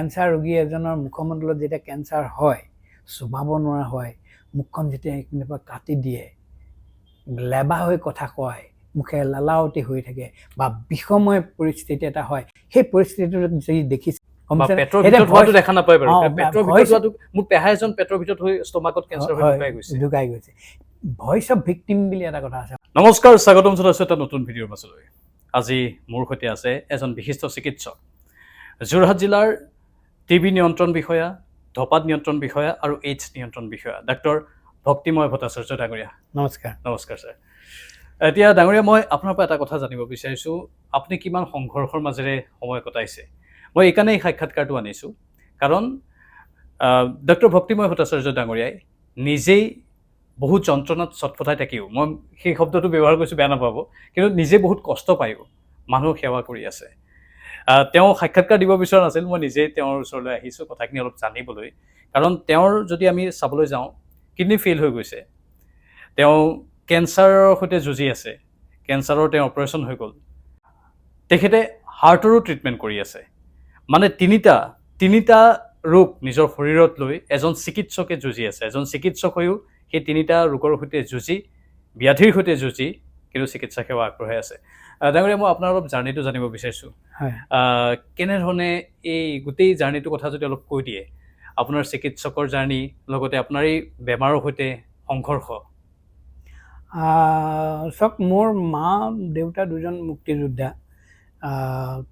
Cancer ৰোগী এজনৰ মুখমণ্ডলত যেতিয়া কেঞ্চাৰ হয়, চুবাব নোৱাৰা হয়, মুখখন যেতিয়া এইখিনিৰ পৰা কাটি দিয়ে, লেবা হৈ কথা কয়, মুখে লালাৱতী হৈ থাকে বা বিষময় পৰিস্থিতি এটা হয়, সেই পৰিস্থিতিটো যদি দেখিছে পেটৰ ভিতৰত হোৱাটো দেখা নাপায় বাৰু পেটৰ ভিতৰত হোৱাটো মোৰ পেহা এজন পেটৰ ভিতৰত হৈ ষ্টমাকত কেঞ্চাৰ হৈ ঢুকাই গৈছে ভইচ অফ ভিক্টিম বুলি এটা কথা আছে। নমস্কাৰ, স্বাগতম জনাইছোঁ এটা নতুন ভিডিঅ'ৰ মাজলৈ। আজি মোৰ সৈতে আছে এজন বিশিষ্ট চিকিৎসক, যোৰহাট জিলাৰ টিবি নিয়ন্ত্ৰণ বিষয়া, ধঁপাত নিয়ন্ত্ৰণ বিষয়া আৰু এইডছ নিয়ন্ত্ৰণ বিষয়া ডাক্তৰ ভক্তিময় ভট্টাচাৰ্য ডাঙৰীয়া। নমস্কাৰ। নমস্কাৰ ছাৰ। এতিয়া ডাঙৰীয়া, মই আপোনাৰ পৰা এটা কথা জানিব বিচাৰিছোঁ, আপুনি কিমান সংঘৰ্ষৰ মাজেৰে সময় কটাইছে। মই এইকাৰণে এই সাক্ষাৎকাৰটো আনিছোঁ কাৰণ ডক্টৰ ভক্তিময় ভট্টাচাৰ্য ডাঙৰীয়াই নিজেই বহুত যন্ত্ৰণাত চটফটাই থাকিও, মই সেই শব্দটো ব্যৱহাৰ কৰিছোঁ, বেয়া নাপাব, কিন্তু নিজে বহুত কষ্ট পায়ো মানুহক সেৱা কৰি আছে। তেওঁ সাক্ষাৎকাৰ দিব বিচৰা নাছিল, মই নিজেই তেওঁৰ ওচৰলৈ আহিছোঁ কথাখিনি অলপ জানিবলৈ। কাৰণ তেওঁৰ যদি আমি চাবলৈ যাওঁ, কিডনী ফেইল হৈ গৈছে, তেওঁ কেঞ্চাৰৰ সৈতে যুঁজি আছে, কেঞ্চাৰৰ তেওঁ অপাৰেশ্যন হৈ গ'ল, তেখেতে হাৰ্টৰো ট্ৰিটমেণ্ট কৰি আছে। মানে তিনিটা ৰোগ নিজৰ শৰীৰত লৈ এজন চিকিৎসকে যুঁজি আছে। এজন চিকিৎসক হৈও সেই তিনিটা ৰোগৰ সৈতে যুঁজি, ব্যাধিৰ সৈতে যুঁজি কিন্তু চিকিৎসা সেৱা আগবঢ়াই আছে। ডাঙৰীয়া, মই আপোনাৰ অলপ জাৰ্ণিটো জানিব বিচাৰিছোঁ। কেনেধৰণে এই গোটেই জাৰ্ণিটোৰ কথা যদি অলপ কৈ দিয়ে, আপোনাৰ চিকিৎসকৰ জাৰ্ণি, লগতে আপোনাৰ এই বেমাৰৰ সৈতে সংঘৰ্ষ। চাওক, মোৰ মা দেউতা দুজন মুক্তিযোদ্ধা।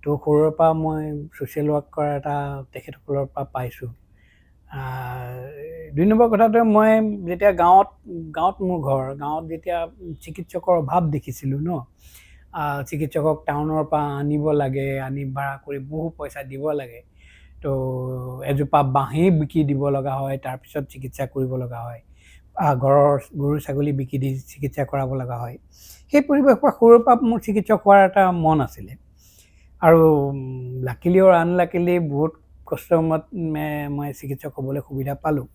তো সৰুৰে পৰা মই ছ'চিয়েল ৱৰ্ক কৰা এটা তেখেতসকলৰ পৰা পাইছোঁ। 2 নম্বৰ কথাটো, মই যেতিয়া গাঁৱত মোৰ ঘৰ, গাঁৱত যেতিয়া চিকিৎসকৰ অভাৱ দেখিছিলোঁ ন, চিকিৎসকক টাউনৰ পৰা আনিব লাগে, আনি ভাড়া কৰি বহু পইচা দিব লাগে, তো এজোপা বাঁহেই বিকি দিব লগা হয়, তাৰপিছত চিকিৎসা কৰিব লগা হয়, ঘৰৰ গৰু ছাগলী বিকি দি চিকিৎসা কৰাব লগা হয়। সেই পৰিৱেশৰ পৰা সৰুৰ পৰা মোৰ চিকিৎসক হোৱাৰ এটা মন আছিলে। আৰু লাকিলি আৰু আনলাকিলি বহুত কষ্টৰ মত মই চিকিৎসক হ'বলৈ সুবিধা পালোঁ।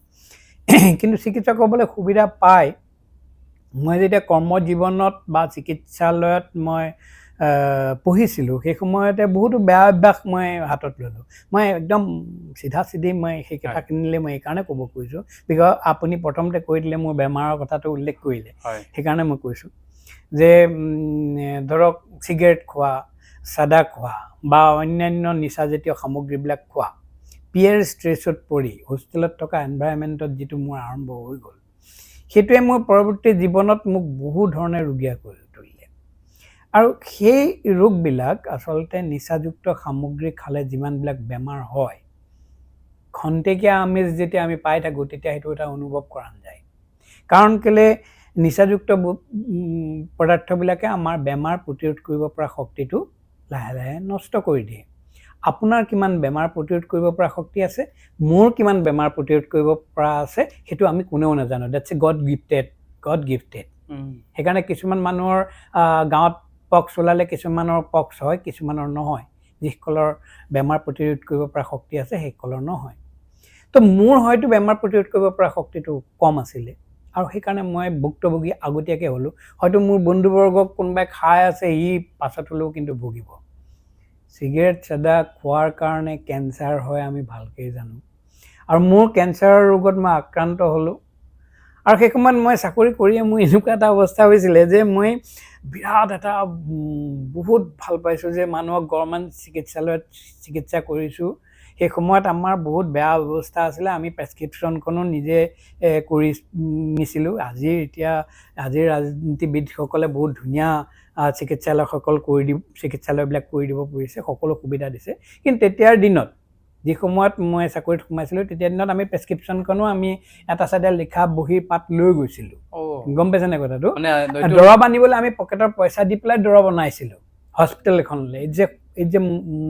কিন্তু চিকিৎসক হ'বলৈ সুবিধা পাই মই যেতিয়া কৰ্মজীৱনত বা চিকিৎসালয়ত মই পঢ়িছিলোঁ, সেই সময়তে বহুতো বেয়া অভ্যাস মই হাতত ল'লোঁ। মই একদম চিধা মই সেই কথাখিনিলৈ মই এইকাৰণে ক'ব খুজিছোঁ, বিকজ আপুনি প্ৰথমতে কৈ দিলে, মোৰ বেমাৰৰ কথাটো উল্লেখ কৰিলে, সেইকাৰণে মই কৈছোঁ যে ধৰক চিগাৰেট খোৱা, চাদা খোৱা বা অন্যান্য নিচাজাতীয় সামগ্ৰীবিলাক খোৱা, পিয়েৰ ষ্ট্ৰেছত পৰি হোষ্টেলত থকা এনভাইৰনমেণ্টত যিটো মোৰ আৰম্ভ হৈ গ'ল, সেইটোৱে মোৰ পৰৱৰ্তী জীৱনত মোক বহু ধৰণে ৰোগীয়া কৰি তুলিলে। আৰু সেই ৰোগবিলাক আচলতে নিচাযুক্ত সামগ্ৰী খালে যিমানবিলাক বেমাৰ হয়, খন্তেকীয়া আমেজ যেতিয়া আমি পাই থাকোঁ, তেতিয়া সেইটো এটা অনুভৱ কৰা নাযায়। কাৰণ কেলৈ, নিচাযুক্ত পদাৰ্থবিলাকে আমাৰ বেমাৰ প্ৰতিৰোধ কৰিব পৰা শক্তিটো লাহে লাহে নষ্ট কৰি দিয়ে। আপোনাৰ কিমান বেমাৰ প্ৰতিৰোধ কৰিব পৰা শক্তি আছে, মোৰ কিমান বেমাৰ প্ৰতিৰোধ কৰিব পৰা আছে, সেইটো আমি কোনেও নাজানো। That's A god gifted. সেইকাৰণে কিছুমান মানুহৰ গাঁৱত পক্স ওলালে কিছুমানৰ পক্স হয়, কিছুমানৰ নহয়। যিসকলৰ বেমাৰ প্ৰতিৰোধ কৰিব পৰা শক্তি আছে, সেইসকলৰ নহয়। তো মোৰ হয়তো বেমাৰ প্ৰতিৰোধ কৰিব পৰা শক্তিটো কম আছিলে, আৰু সেইকাৰণে মই ভুক্তভোগী আগতীয়াকৈ হ'লোঁ। হয়তো মোৰ বন্ধুবৰ্গক কোনোবাই খাই আছে, ই পাছত হ'লেও কিন্তু ভুগিব। চিগাৰেট চাদা খোৱাৰ কাৰণে কেঞ্চাৰ হয়, আমি ভালকৈ জানো। আৰু মোৰ কেঞ্চাৰৰ ৰোগত মই আক্ৰান্ত হ'লোঁ। আৰু সেই সময়ত মই চাকৰি কৰিয়ে মোৰ এনেকুৱা এটা অৱস্থা হৈছিলে যে মই বিৰাট এটা বহুত ভাল পাইছোঁ যে মানুহক গভৰ্ণমেণ্ট চিকিৎসালয়ত চিকিৎসা কৰিছোঁ। সেই সময়ত আমাৰ বহুত বেয়া অৱস্থা আছিলে, আমি প্ৰেছক্ৰিপশ্যনখনো নিজে কৰি নিছিলোঁ। আজিৰ ৰাজনীতিবিদসকলে বহুত ধুনীয়া চিকিৎসালয়বিলাক কৰি দিব পাৰিছে, সকলো সুবিধা দিছে। কিন্তু তেতিয়াৰ দিনত, যি সময়ত মই চাকৰিত সোমাইছিলোঁ, তেতিয়াৰ দিনত আমি প্ৰেছক্ৰিপশ্যনখনো আমি এটা চাইডে লিখা বহীৰ পাত লৈ গৈছিলোঁ। গম পাইছেনে কথাটো? দৰৱ আনিবলৈ আমি পকেটৰ পইচা দি পেলাই দৰৱ অনাইছিলোঁ হস্পিটেল এখনলৈ। এই যে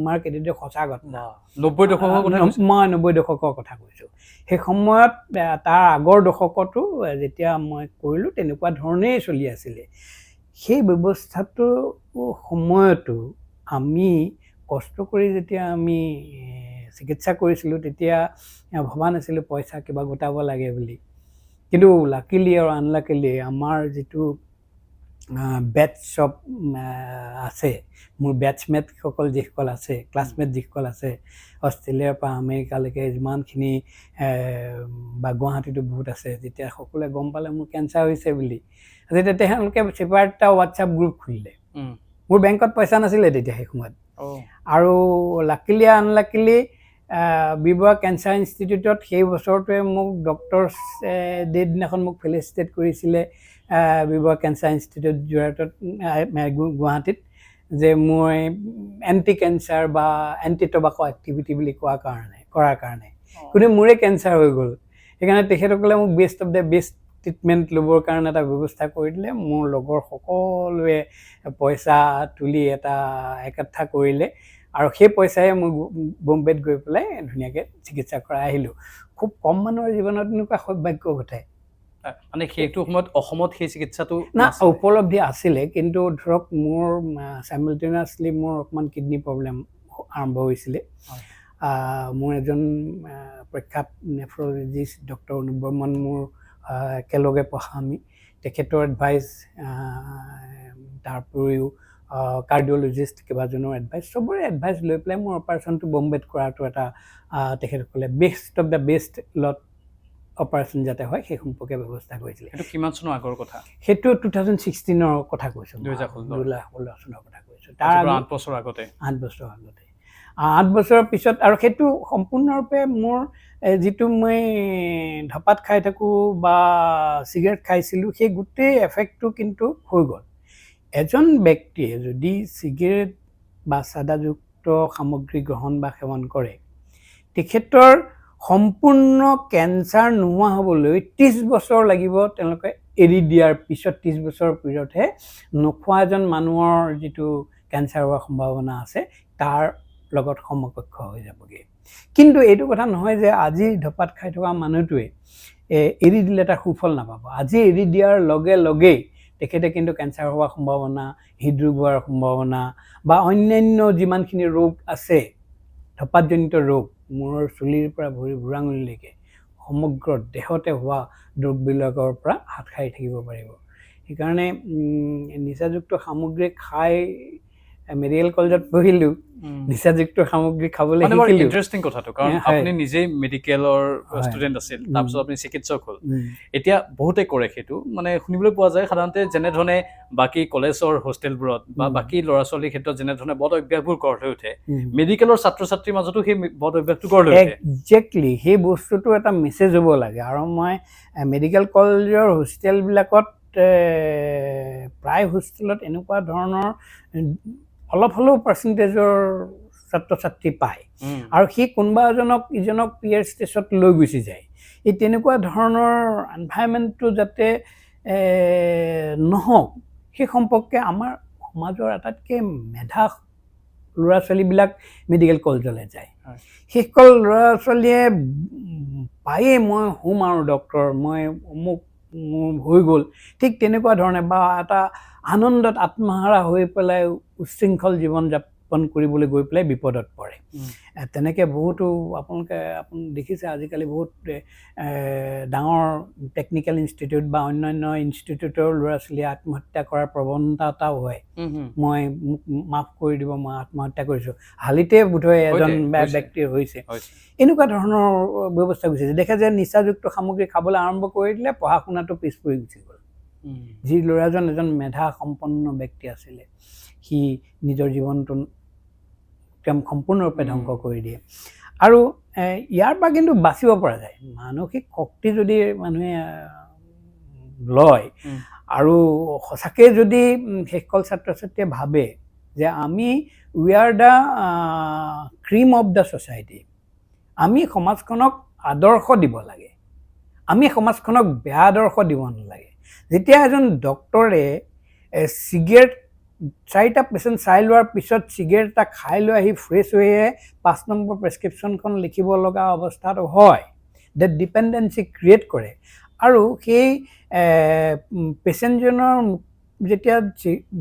মাৰ্কেট, এইটো সঁচা ঘটনা। 90 দশকৰ কথা কৈছোঁ। সেই সময়ত, তাৰ আগৰ দশকতো যেতিয়া মই কৰিলোঁ, তেনেকুৱা ধৰণেই চলি আছিলে। সেই ব্যৱস্থাটো সময়তো আমি কষ্ট কৰি যেতিয়া আমি চিকিৎসা কৰিছিলোঁ, তেতিয়া ভবা নাছিলোঁ পইচা কিবা গোটাব লাগে বুলি। কিন্তু লাকিলি আৰু আনলাকিলি আমাৰ যিটো বেটছ চব আছে, মোৰ বেটছমেটসকল যিসকল আছে, ক্লাছমেট যিসকল আছে, অষ্ট্ৰেলিয়াৰ পৰা আমেৰিকালৈকে যিমানখিনি বা গুৱাহাটীতো বহুত আছে, যেতিয়া সকলোৱে গম পালে মোৰ কেঞ্চাৰ হৈছে বুলি, তেতিয়া তেওঁলোকে ছেপাৰেট এটা হোৱাটছআপ গ্ৰুপ খুলিলে। মোৰ বেংকত পইচা নাছিলে তেতিয়া সেই সময়ত, আৰু লাকিলি আনলাকিলি বি-বৰুৱা কেঞ্চাৰ ইনষ্টিটিউটত সেই বছৰটোৱে মোক ডক্টৰছ ডে দিনাখন মোক ফেলিচিটেট কৰিছিলে বি-বৰুৱা কেঞ্চাৰ ইনষ্টিটিউট যোৰহাটত, গুৱাহাটীত, যে মই এণ্টি কেঞ্চাৰ বা এণ্টি টবাকো এক্টিভিটি বুলি কৰাৰ কাৰণে কিন্তু মোৰে কেঞ্চাৰ হৈ গ'ল। সেইকাৰণে তেখেতসকলে মোক best of the best treatment ল'বৰ কাৰণে এটা ব্যৱস্থা কৰি দিলে। মোৰ লগৰ সকলোৱে পইচা তুলি এটা একঠা কৰিলে, আৰু সেই পইচাৰে মই বম্বেত গৈ পেলাই ধুনীয়াকৈ চিকিৎসা কৰাই আহিলোঁ। খুব কম মানুহৰ জীৱনত এনেকুৱা সৌভাগ্য ঘটায়। মানে সেইটো সময়ত অসমত সেই চিকিৎসাটো না উপলব্ধি আছিলে, কিন্তু ধৰক মোৰ চাইমেলটেনিয়াছলি মোৰ অকণমান কিডনী প্ৰব্লেম আৰম্ভ হৈছিলে। মোৰ এজন প্ৰখ্যাত নেফ্ৰলজিষ্ট ডক্টৰ অনুপ বৰ্মন মোৰ একেলগে পঢ়া আমি, তেখেতৰ এডভাইচ, তাৰ উপৰিও কাৰ্ডিঅ'লজিষ্ট কেইবাজনৰ এডভাইচ, চবৰে এডভাইচ লৈ পেলাই মোৰ অপাৰেশ্যনটো বম্বেত কৰাটো এটা তেখেতসকলে best of the best lot operation যাতে হয় সেই সম্পৰ্কে ব্যৱস্থা কৰিছিলে। সেইটো কিমান চনৰ আগৰ কথা? সেইটো 2016ৰ কথা কৈছোঁ, 2016 চনৰ কথা কৈছোঁ। তাৰ 8 বছৰ আগতে। 8 বছৰ আগতে, 8 বছৰৰ পিছত, আৰু সেইটো সম্পূৰ্ণৰূপে মোৰ যিটো মই ধপাত খাই থাকোঁ বা চিগাৰেট খাইছিলোঁ, সেই গোটেই এফেক্টটো কিন্তু হৈ গ'ল। এজন ব্যক্তিয়ে যদি চিগাৰেট বা চাদাযুক্ত সামগ্ৰী গ্ৰহণ বা সেৱন কৰে, তেখেতৰ সম্পূৰ্ণ কেঞ্চাৰ নোহোৱা হ'বলৈ 30 বছৰ লাগিব। তেওঁলোকে এৰি দিয়াৰ পিছত 30 বছৰৰ পিছতহে নোখোৱা এজন মানুহৰ যিটো কেঞ্চাৰ হোৱাৰ সম্ভাৱনা আছে তাৰ লগত সমকক্ষ হৈ যাবগৈ। কিন্তু এইটো কথা নহয় যে আজি ধপাত খাই থকা মানুহটোৱে এৰি দিলে তাৰ সুফল নাপাব। আজি এৰি দিয়াৰ লগে লগেই তেখেতে কিন্তু কেঞ্চাৰ হোৱাৰ সম্ভাৱনা, হৃদৰোগ হোৱাৰ সম্ভাৱনা বা অন্যান্য যিমানখিনি ৰোগ আছে, ধপাতজনিত ৰোগ, মূৰৰ চুলিৰ পৰা ভৰি বুঢ়াঙুলিলৈকে সমগ্ৰ দেহতে হোৱা ৰোগবিলাকৰ পৰা হাত সাৰি থাকিব পাৰিব। সেইকাৰণে নিচাযুক্ত সামগ্ৰী খাই মেডিকেল কলেজত পঢ়িলোঁ, নিচাযুক্ত সামগ্ৰী খাবলৈ শিকিলোঁ। ইণ্টাৰেষ্টিং কথাটো, কাৰণ আপুনি নিজেই মেডিকেলৰ ষ্টুডেণ্ট আছিল, তাৰপিছত আপুনি চিকিৎসক হ'ল। এতিয়া বহুতে কৰে সেইটো, মানে শুনিবলৈ পোৱা যায় সাধাৰণতে যেনেধৰণে বাকী কলেজৰ হোষ্টেলবোৰত বা বাকী ল'ৰা ছোৱালীৰ ক্ষেত্ৰত যেনেধৰণে বদ অভ্যাসবোৰ গঢ় লৈ উঠে, মেডিকেলৰ ছাত্ৰ ছাত্ৰীৰ মাজতো সেই বদ অভ্যাসটো গঢ় লৈ উঠে। একজেক্টলি সেই বস্তুটো এটা মেছেজ হ'ব লাগে। আৰু মই মেডিকেল কলেজৰ হোষ্টেলবিলাকত প্ৰায় হোষ্টেলত এনেকুৱা ধৰণৰ অলপ হ'লেও পাৰ্চেণ্টেজৰ ছাত্ৰ ছাত্ৰী পায়, আৰু সি কোনোবা ইজনক পিয়াৰ ষ্টেজত লৈ গুচি যায়। এই তেনেকুৱা ধৰণৰ এনভাইৰনমেণ্টটো যাতে নহওক, সেই সম্পৰ্কে আমাৰ সমাজৰ আটাইতকৈ মেধা ল'ৰা ছোৱালীবিলাক মেডিকেল কলেজলৈ যায়। সেইসকল ল'ৰা ছোৱালীয়ে পায়েই মই হ'ম আৰু ডক্টৰ, মই অমুক মোৰ হৈ গ'ল, ঠিক তেনেকুৱা ধৰণে বা এটা আনন্দত আত্মহাৰা হৈ পেলাই উচ্ছৃংখল জীৱন যাপন কৰিবলৈ গৈ পেলাই বিপদত পৰে। তেনেকৈ বহুতো আপুনি দেখিছে আজিকালি বহুত ডাঙৰ টেকনিকেল ইনষ্টিটিউট বা অন্যান্য ইনষ্টিটিউটৰ ল'ৰা ছোৱালীয়ে আত্মহত্যা কৰাৰ প্ৰৱণতা এটাও হয়। মই মোক মাফ কৰি দিব, মই আত্মহত্যা কৰিছোঁ, হালিতে বোধহয় এজন ব্যক্তিৰ হৈছে। এনেকুৱা ধৰণৰ ব্যৱস্থা গুচি যায়। দেখে যে নিচাযুক্ত সামগ্ৰী খাবলৈ আৰম্ভ কৰি দিলে, পঢ়া শুনাটো পিছ পৰি গুচি গ'ল। যি ল'ৰাজন এজন মেধা সম্পন্ন ব্যক্তি আছিলে, সি নিজৰ জীৱনটো সম্পূৰ্ণৰূপে ধ্বংস কৰি দিয়ে। আৰু ইয়াৰ পৰা কিন্তু বাচিব পৰা যায়। মানসিক শক্তি যদি মানুহে লয়, আৰু সঁচাকৈ যদি সেইসকল ছাত্ৰ ছাত্ৰীয়ে ভাবে যে we are the cream of the society, আমি সমাজখনক আদৰ্শ দিব লাগে, আমি সমাজখনক বেয়া আদৰ্শ দিব নালাগে। যেতিয়া এজন ডক্টৰে চিগাৰেট 4টা পেচেণ্ট চাই লোৱাৰ পিছত চিগাৰেট এটা খাই লৈ আহি ফ্ৰেছ হৈহে 5 নম্বৰ প্ৰেছক্ৰিপশ্যনখন লিখিব লগা অৱস্থাটো হয়, ডেট ডিপেণ্ডেঞ্চি ক্ৰিয়েট কৰে। আৰু সেই পেচেণ্টজনৰ যেতিয়া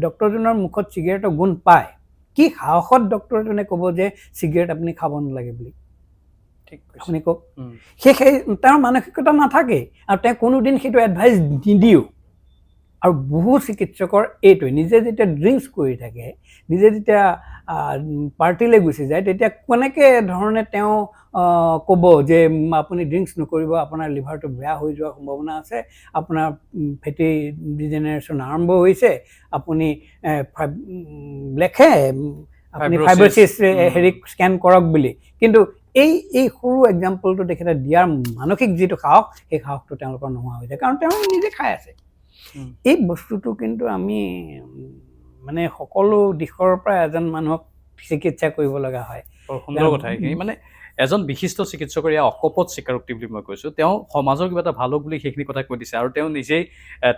ডক্টৰজনৰ মুখত চিগাৰেটৰ গোন্ধ পায়, কি সাহসত ডক্টৰজনে ক'ব যে চিগাৰেট আপুনি খাব নালাগে বুলি? আপুনি কওক। সেই তেওঁৰ মানসিকতা নাথাকে, আৰু তেওঁ কোনোদিন সেইটো এডভাইচ নিদিয়েও। আৰু বহু চিকিৎসকৰ এইটোৱে, নিজে যেতিয়া ড্ৰিংকছ কৰি থাকে, নিজে যেতিয়া পাৰ্টিলৈ গুচি যায়, তেতিয়া কেনেকৈ ধৰণে তেওঁ ক'ব যে আপুনি ড্ৰিংকছ নকৰিব, আপোনাৰ লিভাৰটো বেয়া হৈ যোৱাৰ সম্ভাৱনা আছে, আপোনাৰ ফেটি ডিজেনেৰেশ্যন আৰম্ভ হৈছে, আপুনি লেখে আপুনি ফাইব্ৰচিছ হেৰি স্কেন কৰক বুলি। কিন্তু এই সৰু এক্সাম্পলটো তেখেতে দিয়াৰ মানসিক যিটো সাহস, সেই সাহসটো তেওঁলোকৰ নোহোৱা হৈ যায়, কাৰণ তেওঁ নিজে খাই আছে। এই বস্তুটো কিন্তু আমি মানে সকলো দিশৰ পৰা এজন মানুহক চিকিৎসা কৰিব লগা হয়। সুন্দৰ কথা এইখিনি। মানে এজন বিশিষ্ট চিকিৎসকৰ ইয়াৰ অকপট স্বীকাৰোক্তি বুলি মই কৈছোঁ। তেওঁ সমাজৰ কিবা এটা ভাল হওক বুলি সেইখিনি কথা কৈ দিছে, আৰু তেওঁ নিজেই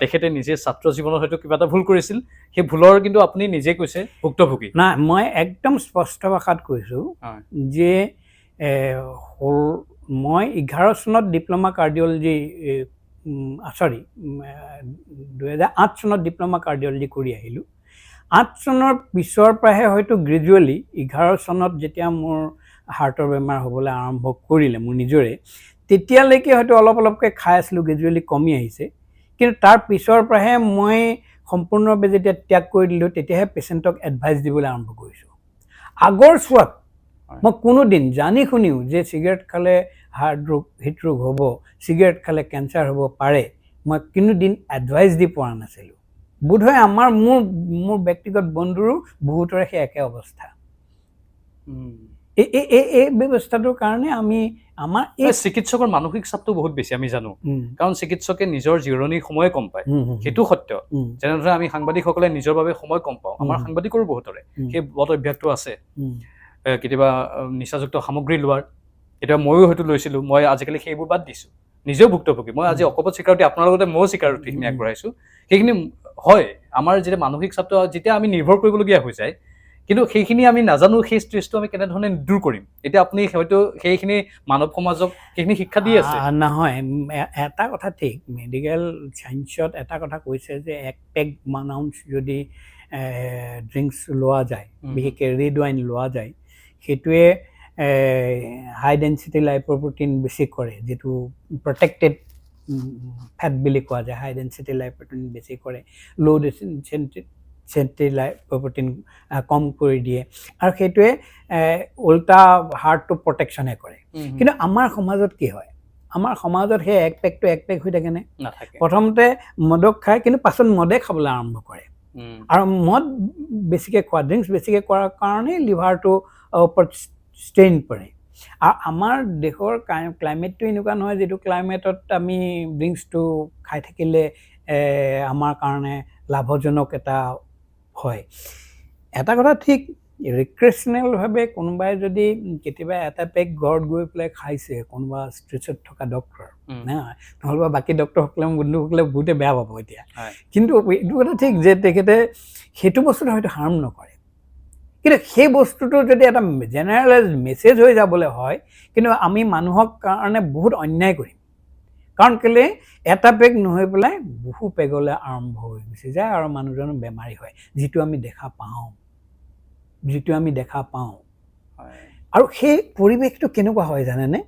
তেখেতে নিজে ছাত্ৰ জীৱনত হয়তো কিবা এটা ভুল কৰিছিল, সেই ভুলৰ কিন্তু আপুনি নিজে কৈছে ভুক্তভোগী। নাই, মই একদম স্পষ্ট ভাষাত কৈছোঁ যে মই 11 চনত ডিপ্ল'মা কাৰ্ডিঅ'লজি 2008 চনত ডিপ্ল'মা কাৰ্ডিঅ'লজি কৰি আহিলোঁ। 8 চনৰ পিছৰ পৰাহে হয়তো গ্ৰেজুৱেলি 11 চনত যেতিয়া মোৰ হাৰ্টৰ বেমাৰ হ'বলৈ আৰম্ভ কৰিলে মোৰ নিজৰে, তেতিয়ালৈকে হয়তো অলপ অলপকৈ খাই আছিলোঁ, গ্ৰেজুৱেলি কমি আহিছে। কিন্তু তাৰ পিছৰ পৰাহে মই সম্পূৰ্ণভাৱে যেতিয়া ত্যাগ কৰি দিলোঁ, তেতিয়াহে পেচেণ্টক এডভাইচ দিবলৈ আৰম্ভ কৰিছোঁ। আগৰ চোৱাত মই কোনোদিন জানি শুনিও যে চিগাৰেট খালে হৃদৰোগ হ'ব, চিগাৰেট খালে কেঞ্চাৰ হ'ব পাৰে, মই কোনোদিন এডভাইচ দি পৰা নাছিলোঁ। বোধহয় মোৰ ব্যক্তিগত বন্ধুৰো বহুতৰে সেই একে অৱস্থা। এই ব্যৱস্থাটোৰ কাৰণে আমাৰ এই চিকিৎসকৰ মানসিক চাপটো বহুত বেছি, আমি জানো, কাৰণ চিকিৎসকে নিজৰ জিৰণিৰ সময় কম পায়, সেইটো সত্য। যেনেদৰে আমি সাংবাদিকসকলে নিজৰ বাবে সময় কম পাওঁ, আমাৰ সাংবাদিকৰো বহুতৰে সেই বদ অভ্যাসটো আছে, কেতিয়াবা নিচাযুক্ত সামগ্ৰী লোৱাৰ। কেতিয়াবা ময়ো হয়তো লৈছিলোঁ, মই আজিকালি সেইবোৰ বাদ দিছোঁ, নিজেও ভুক্তভোগী। মই আজি অকপট স্বীকাৰোক্তি আপোনাৰ লগতে ময়ো স্বীকাৰোক্তিখিনি আগবঢ়াইছোঁ। সেইখিনি হয়, আমাৰ যেতিয়া মানসিক চাপটো যেতিয়া আমি নিৰ্ভৰ কৰিবলগীয়া হৈ যায়, কিন্তু সেইখিনি আমি নাজানো, সেই ষ্ট্ৰেছটো আমি কেনেধৰণে দূৰ কৰিম। এতিয়া আপুনি হয়তো সেইখিনি মানৱ সমাজক সেইখিনি শিক্ষা দি আছে। নহয়, এটা কথা ঠিক, মেডিকেল চায়েন্সত এটা কথা কৈছে যে 1 পেগ মাউন্টছ যদি ড্ৰিংকছ লোৱা যায়, বিশেষকৈ ৰেড ৱাইন লোৱা যায়, সেইটোৱে হাই ডেঞ্চিটি লাইপ'প্ৰটিন বেছি কৰে, যিটো প্ৰটেক্টেড ফেট বুলি কোৱা যায়। হাই ডেঞ্চিটি লাইপ'প্ৰটিন বেছি কৰে, ল' ডেঞ্চিটি লাইপ'প্ৰটিন কম কৰি দিয়ে, আৰু সেইটোৱে উল্টা হাৰ্টটো প্ৰটেকশ্যনে কৰে। কিন্তু আমাৰ সমাজত কি হয়, আমাৰ সমাজত সেই 1 পেগটো 1 পেগ হৈ থাকেনে? নাথাকে। প্ৰথমতে মদক খায়, কিন্তু পাছত মদে খাবলৈ আৰম্ভ কৰে, আৰু মদ বেছিকৈ খোৱা, ড্ৰিংকছ বেছিকৈ কৰাৰ কাৰণেই লিভাৰটো ওপৰত ষ্ট্ৰেইন পৰে। আৰু আমাৰ দেশৰ ক্লাইমেটটো এনেকুৱা নহয় যিটো ক্লাইমেটত আমি ড্ৰিংকছটো খাই থাকিলে আমাৰ কাৰণে লাভজনক এটা হয়। এটা কথা ঠিক, ৰিক্ৰেচনেলভাৱে কোনোবাই যদি কেতিয়াবা এটা পেগ ঘৰত গৈ পেলাই খাইছে, কোনোবা ষ্ট্ৰেছত থকা ডক্টৰ, নহ'লে বাকী ডক্টৰসকলে বন্ধুসকলে বহুতে বেয়া পাব এতিয়া, কিন্তু এইটো কথা ঠিক যে তেখেতে সেইটো বস্তুটো হয়তো হাৰ্ম নকৰে। কিন্তু সেই বস্তুটো যদি এটা জেনেৰেলাইজ মেছেজ হৈ যাবলৈ হয়, কিন্তু আমি মানুহৰ কাৰণে বহুত অন্যায় কৰিম। কাৰণ কেলৈ এটা পেগ নহৈ পেলাই বহু পেগলৈ আৰম্ভ হৈ গুচি যায়, আৰু মানুহজন বেমাৰী হয়, যিটো আমি দেখা পাওঁ। আৰু সেই পৰিৱেশটো কেনেকুৱা হয় জানেনে?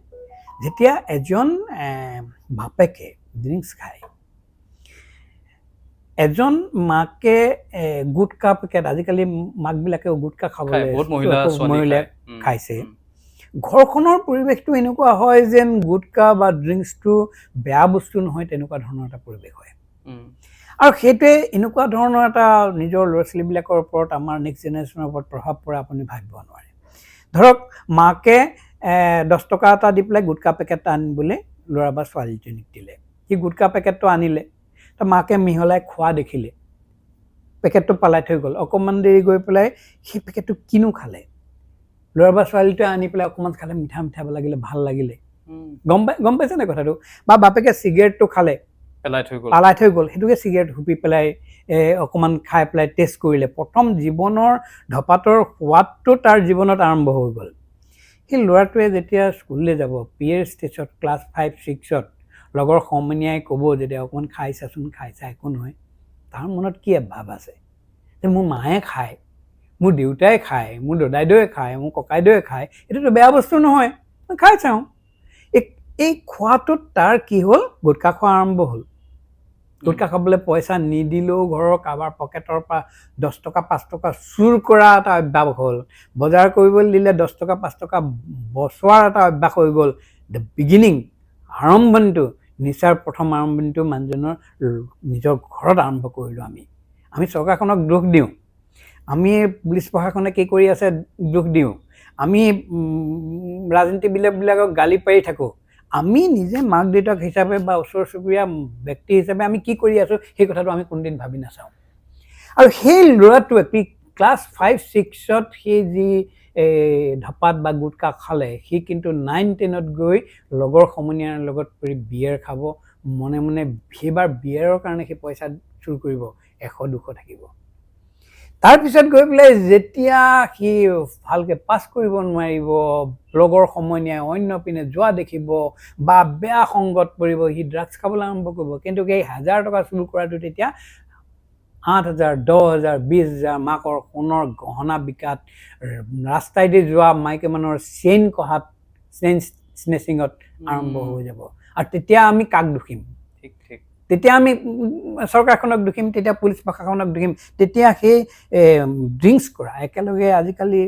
যেতিয়া এজন বাপেকে ড্ৰিংকছ খায়, এজন মাকে গুটকা পেকেট, আজিকালি মাকবিলাকেও গুটকা খাবলৈ মহিলাই খাইছে, ঘৰখনৰ পৰিৱেশটো এনেকুৱা হয় যেন গুটকা বা ড্ৰিংকছটো বেয়া বস্তু নহয়, তেনেকুৱা ধৰণৰ এটা পৰিৱেশ হয়। আৰু সেইটোৱে এনেকুৱা ধৰণৰ এটা নিজৰ ল'ৰা ছোৱালীবিলাকৰ ওপৰত, আমাৰ নেক্সট জেনেৰেশ্যনৰ ওপৰত প্ৰভাৱ পৰে, আপুনি ভাবিব নোৱাৰে। ধৰক মাকে 10 টকা এটা দি পেলাই গুটকা পেকেট এটা আনিবলৈ ল'ৰা বা ছোৱালীজনীক দিলে, সি গুটকা পেকেটটো আনিলে, তো মাকে মিহলাই খোৱা দেখিলে, পেকেটটো পেলাই থৈ গ'ল। অকণমান দেৰি গৈ পেলাই সেই পেকেটটো কিনো খালে, ল'ৰা বা ছোৱালীটোৱে আনি পেলাই অকণমান খালে, মিঠা মিঠা লাগিলে, ভাল লাগিলে, গম পাইছে নে কথাটো? বা বাপেকে চিগাৰেটটো খালে, পেলাই থৈ গ'ল, সেইটোকে চিগাৰেট হুপি পেলাই অকণমান খাই পেলাই টেষ্ট কৰিলে, প্ৰথম জীৱনৰ ধপাতৰ সোৱাদটো তাৰ জীৱনত আৰম্ভ হৈ গ'ল। সেই ল'ৰাটোৱে যেতিয়া স্কুললৈ যাব, পিয়েৰ ষ্টেজত ক্লাছ 5-6ত লগৰ সমনীয়াই ক'ব যেতিয়া অকণমান খাইছাচোন, খাইছা একো নহয়, তাৰ মনত কি ভাৱ আছে যে মোৰ মায়ে খায়, মোৰ দেউতাই খায়, মোৰ দদাইদেউৱে খায়, মোৰ ককাইদেউৱে খায়, এইটোতো বেয়া বস্তু নহয়, মই খাই চাওঁ। এই খোৱাটোত তাৰ কি হ'ল, গুটখা খোৱা আৰম্ভ হ'ল। গুটখা খাবলৈ পইচা নিদিলেও ঘৰৰ কাৰোবাৰ পকেটৰ পৰা 10 টকা 5 টকা চুৰ কৰা এটা অভ্যাস হ'ল। বজাৰ কৰিবলৈ দিলে 10 টকা 5 টকা বচোৱাৰ এটা অভ্যাস হৈ গ'ল। দ্য বিগিনিং, আৰম্ভণিটো, নিচাৰ প্ৰথম আৰম্ভণিটো মানুহজনৰ নিজৰ ঘৰত আৰম্ভ কৰিলোঁ আমি। আমি চৰকাৰখনক দোষ দিওঁ, আমি পুলিচ প্ৰশাসনে কি কৰি আছে দোষ দিওঁ, আমি ৰাজনীতিবিলাকক গালি পাৰি থাকোঁ। আমি নিজে মাক দেউতাক হিচাপে বা ওচৰ চুবুৰীয়া ব্যক্তি হিচাপে আমি কি কৰি আছোঁ সেই কথাটো আমি কোনদিন ভাবি নাচাওঁ। আৰু সেই ল'ৰাটোৱে ক্লাছ 5-6ত সেই যি ধপাত বা গুটখা খালে, সি কিন্তু 9-10ত গৈ লগৰ সমনীয়াৰ লগত পৰি বিয়েৰ খাব। মনে মনে সেইবাৰ বিয়েৰৰ কাৰণে সি পইচা চুৰ কৰিব, 100-200 থাকিব। তাৰপিছত গৈ পেলাই যেতিয়া সি ভালকৈ পাছ কৰিব নোৱাৰিব, লগৰ সমনীয়াই অন্য পিনে যোৱা দেখিব বা বেয়া সংগত পৰিব, সি ড্ৰাগছ খাবলৈ আৰম্ভ কৰিব। কিন্তু সেই 1000 টকা চুৰ কৰাটো তেতিয়া 8,000, 10,000, 20,000, মাকৰ সোণৰ গহনা বিকাত, ৰাস্তাইদি যোৱা মাইকী মানুহৰ চেইন কঢ়াত, চেইন স্নেচিঙত আৰম্ভ হৈ যাব। আৰু তেতিয়া আমি কাক দোষিম? ঠিক ঠিক। তেতিয়া আমি চৰকাৰখনক দোষিম, তেতিয়া পুলিচ প্ৰশাসনক দোষিম। তেতিয়া সেই ড্ৰিংকছ কৰা, একেলগে আজিকালি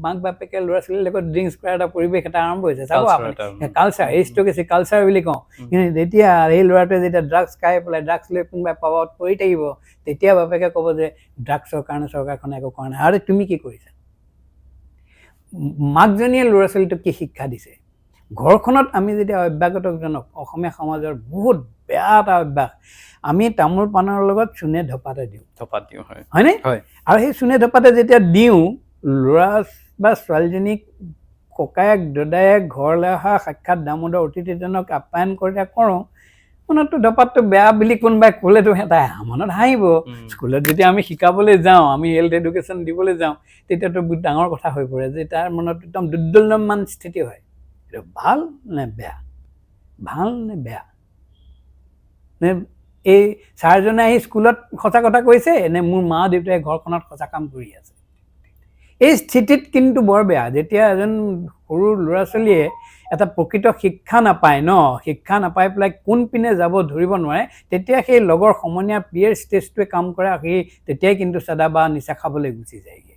মাক বাপেকে ল'ৰা ছোৱালীৰ লগত ড্ৰিংকছ কৰা এটা পৰিৱেশ এটা আৰম্ভ হৈছে। চাব আপুনি কালচাৰ, এৰিষ্টক্ৰেচি কালচাৰ বুলি কওঁ। কিন্তু যেতিয়া সেই ল'ৰাটোৱে যেতিয়া ড্ৰাগছ খাই পেলাই, ড্ৰাগছ লৈ কোনোবাই পাৱাত পৰি থাকিব, তেতিয়া বাপেকে ক'ব যে ড্ৰাগছৰ কাৰণে চৰকাৰখনে একো কৰা নাই। আৰু তুমি কি কৰিছা? মাকজনীয়ে ল'ৰা ছোৱালীটোক কি শিক্ষা দিছে? ঘৰখনত আমি যেতিয়া অভ্যাগতজনক, অসমীয়া সমাজৰ বহুত বেয়া এটা অভ্যাস, আমি তামোল পাণৰ লগত চূণে ধপাতে দিওঁ, হয়নে? আৰু সেই চূণে ধপাতে যেতিয়া দিওঁ, ল'ৰা বা ছোৱালীজনীক ককায়েক দদায়েক ঘৰলৈ অহা সাক্ষাৎ দামোদৰ অতিথিজনক আপ্যায়ন কৰোঁ, মনততো ধপাতটো বেয়া বুলি কোনোবাই ক'লেতো এটা মনত হাঁহিব। স্কুলত যেতিয়া আমি শিকাবলৈ যাওঁ, আমি হেল্থ এডুকেশ্যন দিবলৈ যাওঁ, তেতিয়াতো বহুত ডাঙৰ কথা হৈ পৰে যে তাৰ মনত একদম দুৰ্দল্যমান স্থিতি হয়। এইটো ভাল নে বেয়া? ভাল নে বেয়া? নে এই ছাৰজনে আহি স্কুলত সঁচা কথা কৈছে, নে মোৰ মা দেউতাই ঘৰখনত সঁচা কাম কৰি আছে? এই স্থিতিত কিন্তু বৰ বেয়া। যেতিয়া এজন সৰু ল'ৰা ছোৱালীয়ে এটা প্ৰকৃত শিক্ষা নাপায় শিক্ষা নাপাই পেলাই কোনপিনে যাব ধৰিব নোৱাৰে, তেতিয়া সেই লগৰ সমনীয়া পিয়েৰ ষ্টেজটোৱে কাম কৰে। সেই তেতিয়াই কিন্তু চাদা বা নিচা খাবলৈ গুচি যায়গৈ।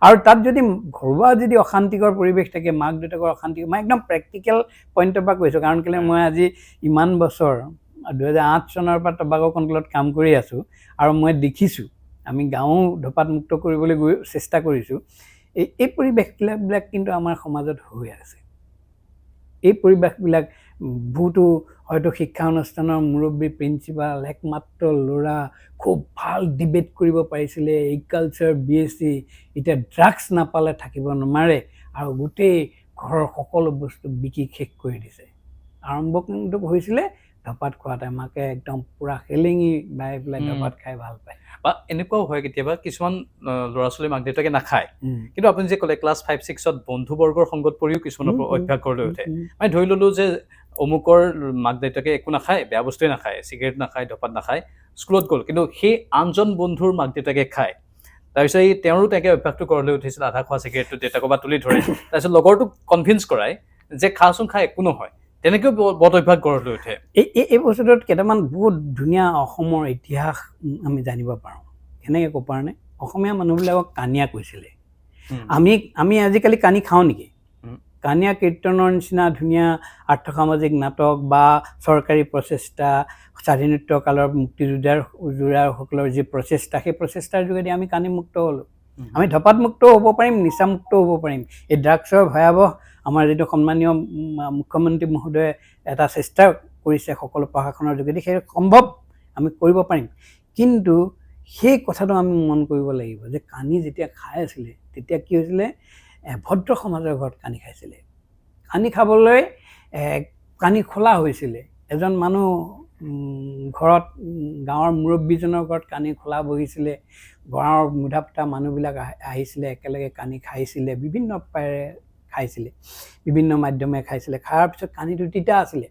আৰু তাত যদি ঘৰুৱা যদি অশান্তিকৰ পৰিৱেশ থাকে, মাক দেউতাকৰ অশান্তি, মই একদম প্ৰেক্টিকেল পইণ্টৰ পৰা কৈছোঁ। কাৰণ কেলৈ মই আজি ইমান বছৰ 2008 চনৰ পৰা টবাকো কণ্ট্ৰলত কাম কৰি আছোঁ, আৰু মই দেখিছোঁ, আমি গাঁও ধপাত মুক্ত কৰিবলৈ চেষ্টা কৰিছোঁ। এই পৰিৱেশবিলাক কিন্তু আমাৰ সমাজত হৈ আছে। এই পৰিৱেশবিলাক বহুতো হয়তো শিক্ষা অনুষ্ঠানৰ মুৰব্বী, প্ৰিন্সিপাল, একমাত্ৰ ল'ৰা, খুব ভাল ডিবেট কৰিব পাৰিছিলে, এগ্ৰিকালচাৰ BSc, এতিয়া ড্ৰাগছ নাপালে থাকিব নোৱাৰে, আৰু গোটেই ঘৰৰ সকলো বস্তু বিকি শেষ কৰি দিছে। আৰম্ভ কিন্তু হৈছিলে ধপাত খোৱাতে। মাকে একদম পূৰা হেলেঙি বাই পেলাই ধপাত খাই ভাল পায়। বা এনেকুৱাও হয় কেতিয়াবা, কিছুমান ল'ৰা ছোৱালী মাক দেউতাকে নাখায়, কিন্তু আপুনি যে ক'লে ক্লাছ 5-6ত বন্ধুবৰ্গৰ সংগত পৰিও কিছুমানৰ অভ্যাস গঢ় লৈ উঠে। আমি ধৰি ল'লোঁ যে অমুকৰ মাক দেউতাকে একো নাখায়, বেয়া বস্তুৱে নাখায়, চিগাৰেট নাখায়, ধপাত নাখায়, স্কুলত গ'ল, কিন্তু সেই আনজন বন্ধুৰ মাক দেউতাকে খায়। তাৰপিছত তেওঁৰো তেনেকৈ অভ্যাসটো গঢ় লৈ উঠিছিল, আধা খোৱা চিগাৰেটটো দেউতাকৰ পৰা তুলি ধৰে, তাৰপিছত লগৰটোক কনভিন্স কৰায় যে খাচোন, খাই একো নহয়, তেনেকৈও বদ অভ্যাস গঢ় লৈ উঠে। এই বস্তুটোত কেইটামান বহুত ধুনীয়া অসমৰ ইতিহাস আমি জানিব পাৰোঁ। কেনেকৈ ক'ব পাৰোঁনে? অসমীয়া মানুহবিলাকক কানিয়া কৈছিলে। আমি আজিকালি কানি খাওঁ নেকি? কানিয়া কীৰ্তনৰ নিচিনা ধুনীয়া আৰ্থসামাজিক নাটক বা চৰকাৰী প্ৰচেষ্টা, স্বাধীনোত্তৰ কালৰ মুক্তিযোদ্ধাসকলৰ যি প্ৰচেষ্টা, সেই প্ৰচেষ্টাৰ যোগেদি আমি কানি মুক্ত হ'লোঁ। আমি ধপাত মুক্তও হ'ব পাৰিম, নিচা মুক্তও হ'ব পাৰিম। এই ড্ৰাগছৰ ভয়াৱহ আমাৰ যিটো সন্মানীয় মুখ্যমন্ত্ৰী মহোদয়ে এটা চেষ্টা কৰিছে সকলো প্ৰশাসনৰ যোগেদি, সেই সম্ভৱ, আমি কৰিব পাৰিম। কিন্তু সেই কথাটো আমি মন কৰিব লাগিব যে কানি যেতিয়া খাই আছিলে, তেতিয়া কি হৈছিলে? ভদ্ৰ সমাজৰ ঘৰত কানি খাইছিলে। কানি খাবলৈ কানি খোলা হৈছিলে। এজন মানুহ ঘৰত, গাঁৱৰ মুৰব্বীজনৰ ঘৰত কানি খোলা বহিছিলে। গাঁৱৰ মুধা ফুটা মানুহবিলাক আহিছিলে, একেলগে কানি খাইছিলে, বিভিন্ন উপায়েৰে খাইছিলে, বিভিন্ন মাধ্যমে খাইছিলে। খোৱাৰ পিছত কানিটো তিতা আছিলে।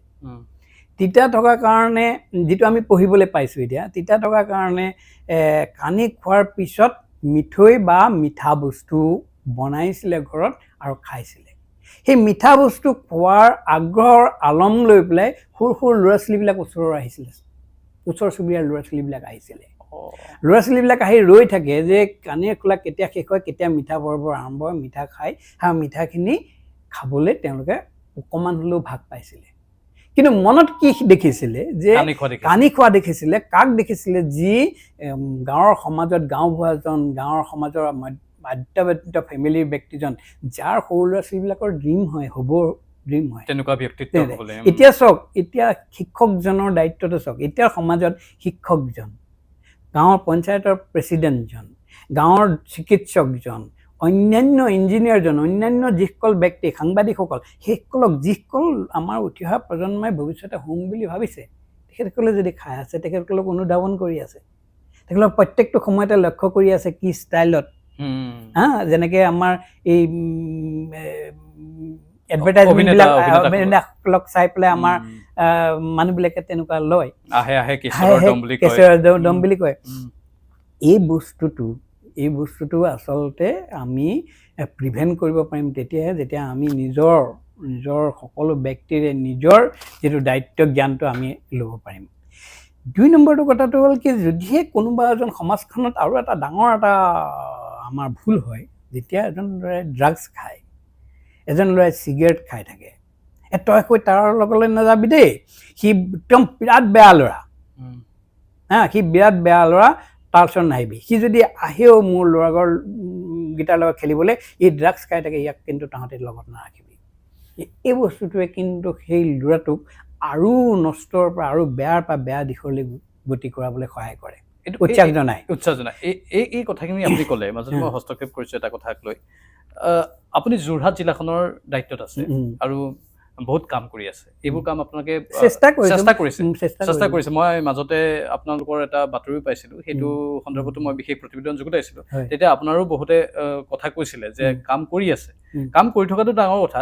তিতা থকাৰ কাৰণে, যিটো আমি পঢ়িবলৈ পাইছোঁ এতিয়া, তিতা থকাৰ কাৰণে কানি খোৱাৰ পিছত মিঠৈ বা মিঠা বস্তু বনাইছিলে ঘৰত আৰু খাইছিলে। সেই মিঠা বস্তু খোৱাৰ আগ্ৰহৰ আলম লৈ পেলাই সৰু সৰু ল'ৰা ছোৱালীবিলাক ওচৰৰ আহিছিলে। ওচৰ চুবুৰীয়াৰ ল'ৰা ছোৱালীবিলাক আহিছিলে। ল'ৰা ছোৱালীবিলাক আহি ৰৈ থাকে যে কানিৰ খোলা কেতিয়া শেষ হয়, কেতিয়া মিঠা পৰ্ব আৰম্ভ হয়, মিঠা খায়, আৰু মিঠাখিনি খাবলৈ তেওঁলোকে অকণমান হ'লেও ভাগ পাইছিলে। কিন্তু মনত কি দেখিছিলে যে কানি খোৱা দেখিছিলে, কাক দেখিছিলে, যি গাঁৱৰ সমাজত গাঁওবুঢ়া এজন, গাঁৱৰ সমাজৰ মধ্যবিত্ত ফেমিলিৰ ব্যক্তিজন, যাৰ সৰু ল'ৰা ছোৱালীবিলাকৰ ড্ৰিম হয়, হ'ব ড্ৰিম হয় তেনেকুৱা ব্যক্তিত্ব হ'বলৈ। এতিয়া চাওক, এতিয়া শিক্ষকজনৰ দায়িত্বটো চাওক, এতিয়া সমাজত শিক্ষকজন, গাঁৱৰ পঞ্চায়তৰ প্ৰেচিডেণ্টজন, গাঁৱৰ চিকিৎসকজন, অন্যান্য ইঞ্জিনিয়াৰজন, অন্যান্য যিসকল ব্যক্তি, সাংবাদিকসকল, সেইসকলক যিসকল আমাৰ উঠি অহা প্ৰজন্মই ভৱিষ্যতে হ'ম বুলি ভাবিছে, তেখেতসকলে যদি খাই আছে, তেখেতসকলক অনুধাৱন কৰি আছে, তেখেতসকলক প্ৰত্যেকটো সময়তে লক্ষ্য কৰি আছে কি ষ্টাইলত, যেনেকৈ আমাৰ এই এডভাৰটাইজমেণ্টবিলাক চাই পেলাই আমাৰ মানুহবিলাকে তেনেকুৱা লয়, কেশৰৰ দম বুলি কয়। এই বস্তুটো আচলতে আমি প্ৰিভেণ্ট কৰিব পাৰিম তেতিয়াহে, যেতিয়া আমি নিজৰ সকলো ব্যক্তিৰে নিজৰ যিটো দায়িত্ব জ্ঞানটো আমি ল'ব পাৰিম। 2 নম্বৰটো কথাটো হ'ল কি, যদিহে কোনোবা এজন সমাজখনত আৰু এটা ডাঙৰ এটা আমাৰ ভুল হয়, যেতিয়া এজন ল'ৰাই ড্ৰাগছ খায়, এজন ল'ৰাই চিগাৰেট খাই থাকে, তই কৈ তাৰ লগলৈ নাযাবি দেই, সি একদম বিৰাট বেয়া ল'ৰা, সি বিৰাট বেয়া ল'ৰা, তাৰ ওচৰত নাহিবি। সি যদি আহেও মোৰ ল'ৰাগিটাৰ লগত খেলিবলৈ, ই ড্ৰাগছ খাই থাকে, ইয়াক কিন্তু তাহাঁতে লগত নাৰাখিবি। এই বস্তুটোৱে কিন্তু সেই ল'ৰাটোক আৰু নষ্টৰ পৰা আৰু বেয়াৰ পৰা বেয়া দিশলৈ গতি কৰাবলৈ সহায় কৰে। উৎসাহ জনায়। এই কথাখিনি আপুনি ক'লে, মাজত মই হস্তক্ষেপ কৰিছোঁ এটা কথাক লৈ। আপুনি যোৰহাট জিলাখনৰ দায়িত্বত আছে আৰু বহুত কাম কৰি আছে, এইবোৰ কাম আপোনালোকে চেষ্টা কৰিছে। মই মাজতে আপোনালোকৰ এটা বাতৰি পাইছিলোঁ, সেইটো সন্দৰ্ভতো মই বিশেষ প্ৰতিবেদন যুগুতাইছিলোঁ। তেতিয়া আপোনাৰো বহুতে কথা কৈছিলে যে কাম কৰি আছে, কাম কৰি থকাটো ডাঙৰ কথা,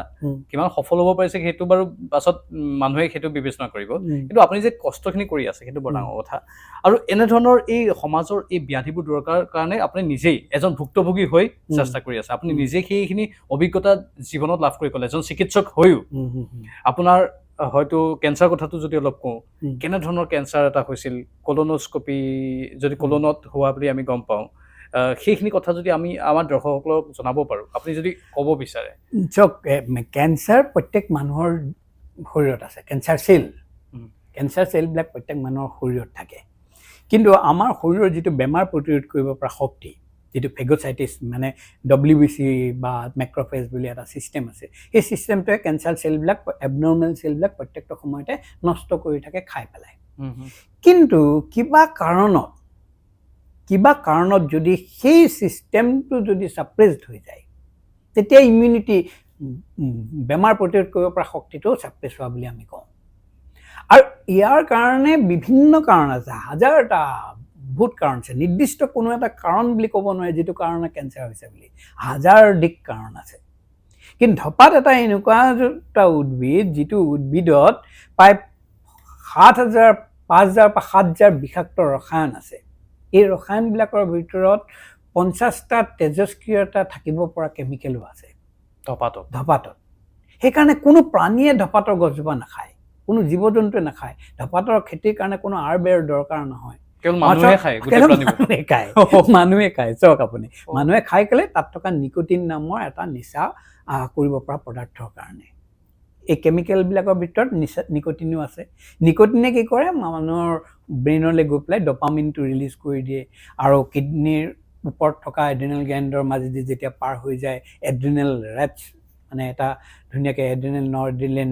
কিমান সফল হ'ব পাৰিছে সেইটো বাৰু পাছত মানুহে সেইটো বিবেচনা কৰিব, কিন্তু আপুনি যে কষ্টখিনি কৰি আছে সেইটো বৰ ডাঙৰ কথা। আৰু এনেধৰণৰ এই সমাজৰ এই ব্যাধিবোৰ দূৰ কৰাৰ কাৰণে আপুনি নিজেই এজন ভুক্তভোগী হৈ চেষ্টা কৰি আছে, আপুনি নিজেই সেইখিনি অভিজ্ঞতা জীৱনত লাভ কৰি ক'লে, এজন চিকিৎসক হৈও আপোনাৰ হয়তো কেঞ্চাৰ কথাটো যদি অলপ কওঁ, কেনেধৰণৰ কেঞ্চাৰ এটা হৈছিল, কলনস্কপি যদি কলনত হোৱা বুলি আমি গম পাওঁ, সেইখিনি কথা যদি আমি আমাৰ দৰ্শকসকলক জনাব পাৰোঁ, আপুনি যদি ক'ব বিচাৰে। চাওক, কেঞ্চাৰ প্ৰত্যেক মানুহৰ শৰীৰত আছে, কেঞ্চাৰ চেলবিলাক প্ৰত্যেক মানুহৰ শৰীৰত থাকে, কিন্তু আমাৰ শৰীৰৰ যিটো বেমাৰ প্ৰতিৰোধ কৰিব পৰা শক্তি, যিটো ফেগোচাইটিছ মানে WBC বা মেক্ৰফেজ বুলি এটা ছিষ্টেম আছে, সেই ছিষ্টেমটোৱে কেঞ্চাৰ চেলবিলাক, এবনৰ্মেল চেলবিলাক প্ৰত্যেকটো সময়তে নষ্ট কৰি থাকে, খাই পেলাই। কিন্তু কিবা কাৰণত যদি সেই ছিষ্টেমটো যদি ছাপ্ৰেছড হৈ যায়, তেতিয়া ইমিউনিটি, বেমাৰ প্ৰতিৰোধ কৰিব পৰা শক্তিটো ছাপ্ৰেছ হোৱা বুলি আমি কওঁ। আৰু ইয়াৰ কাৰণে বিভিন্ন কাৰণ আছে, হাজাৰটা বহুত কাৰণ আছে, নিৰ্দিষ্ট কোনো এটা কাৰণ বুলি ক'ব নোৱাৰে যিটো কাৰণে কেঞ্চাৰ হৈছে বুলি, হাজাৰদিক কাৰণ আছে। কিন্তু ধপাত এটা এনেকুৱা এটা উদ্ভিদ, যিটো উদ্ভিদত প্ৰায় 5,000 বা 7,000 বিষাক্ত ৰসায়ন আছে। এই ৰসায়নবিলাকৰ ভিতৰত 50টা তেজস্ক্ৰিয়তা থাকিব পৰা কেমিকেলো আছে ধপাতত। সেইকাৰণে কোনো প্ৰাণীয়ে ধপাতৰ গছজোপা নাখায়, কোনো জীৱ জন্তুৱে নাখায়। ধপাতৰ খেতিৰ কাৰণে কোনো বেৰ দৰকাৰ নহয়, মানুহে খায়। চাওক আপুনি, মানুহে খাই কেলে তাত থকা নিকোটিন নামৰ এটা নিচা কৰিব পৰা পদাৰ্থৰ কাৰণে। এই কেমিকেলবিলাকৰ ভিতৰত নিকোটিনো আছে। নিকোটিনে কি কৰে, মানুহৰ ব্ৰেইনলৈ গৈ পেলাই ডপামিনটো ৰিলিজ কৰি দিয়ে, আৰু কিডনীৰ ওপৰত থকা এড্ৰিনেল গ্লেণ্ডৰ মাজেদি যেতিয়া পাৰ হৈ যায়, এড্ৰিনেল ৰেটছ মানে এটা ধুনীয়াকৈ এড্ৰিনেল নৰএড্ৰিনেলিন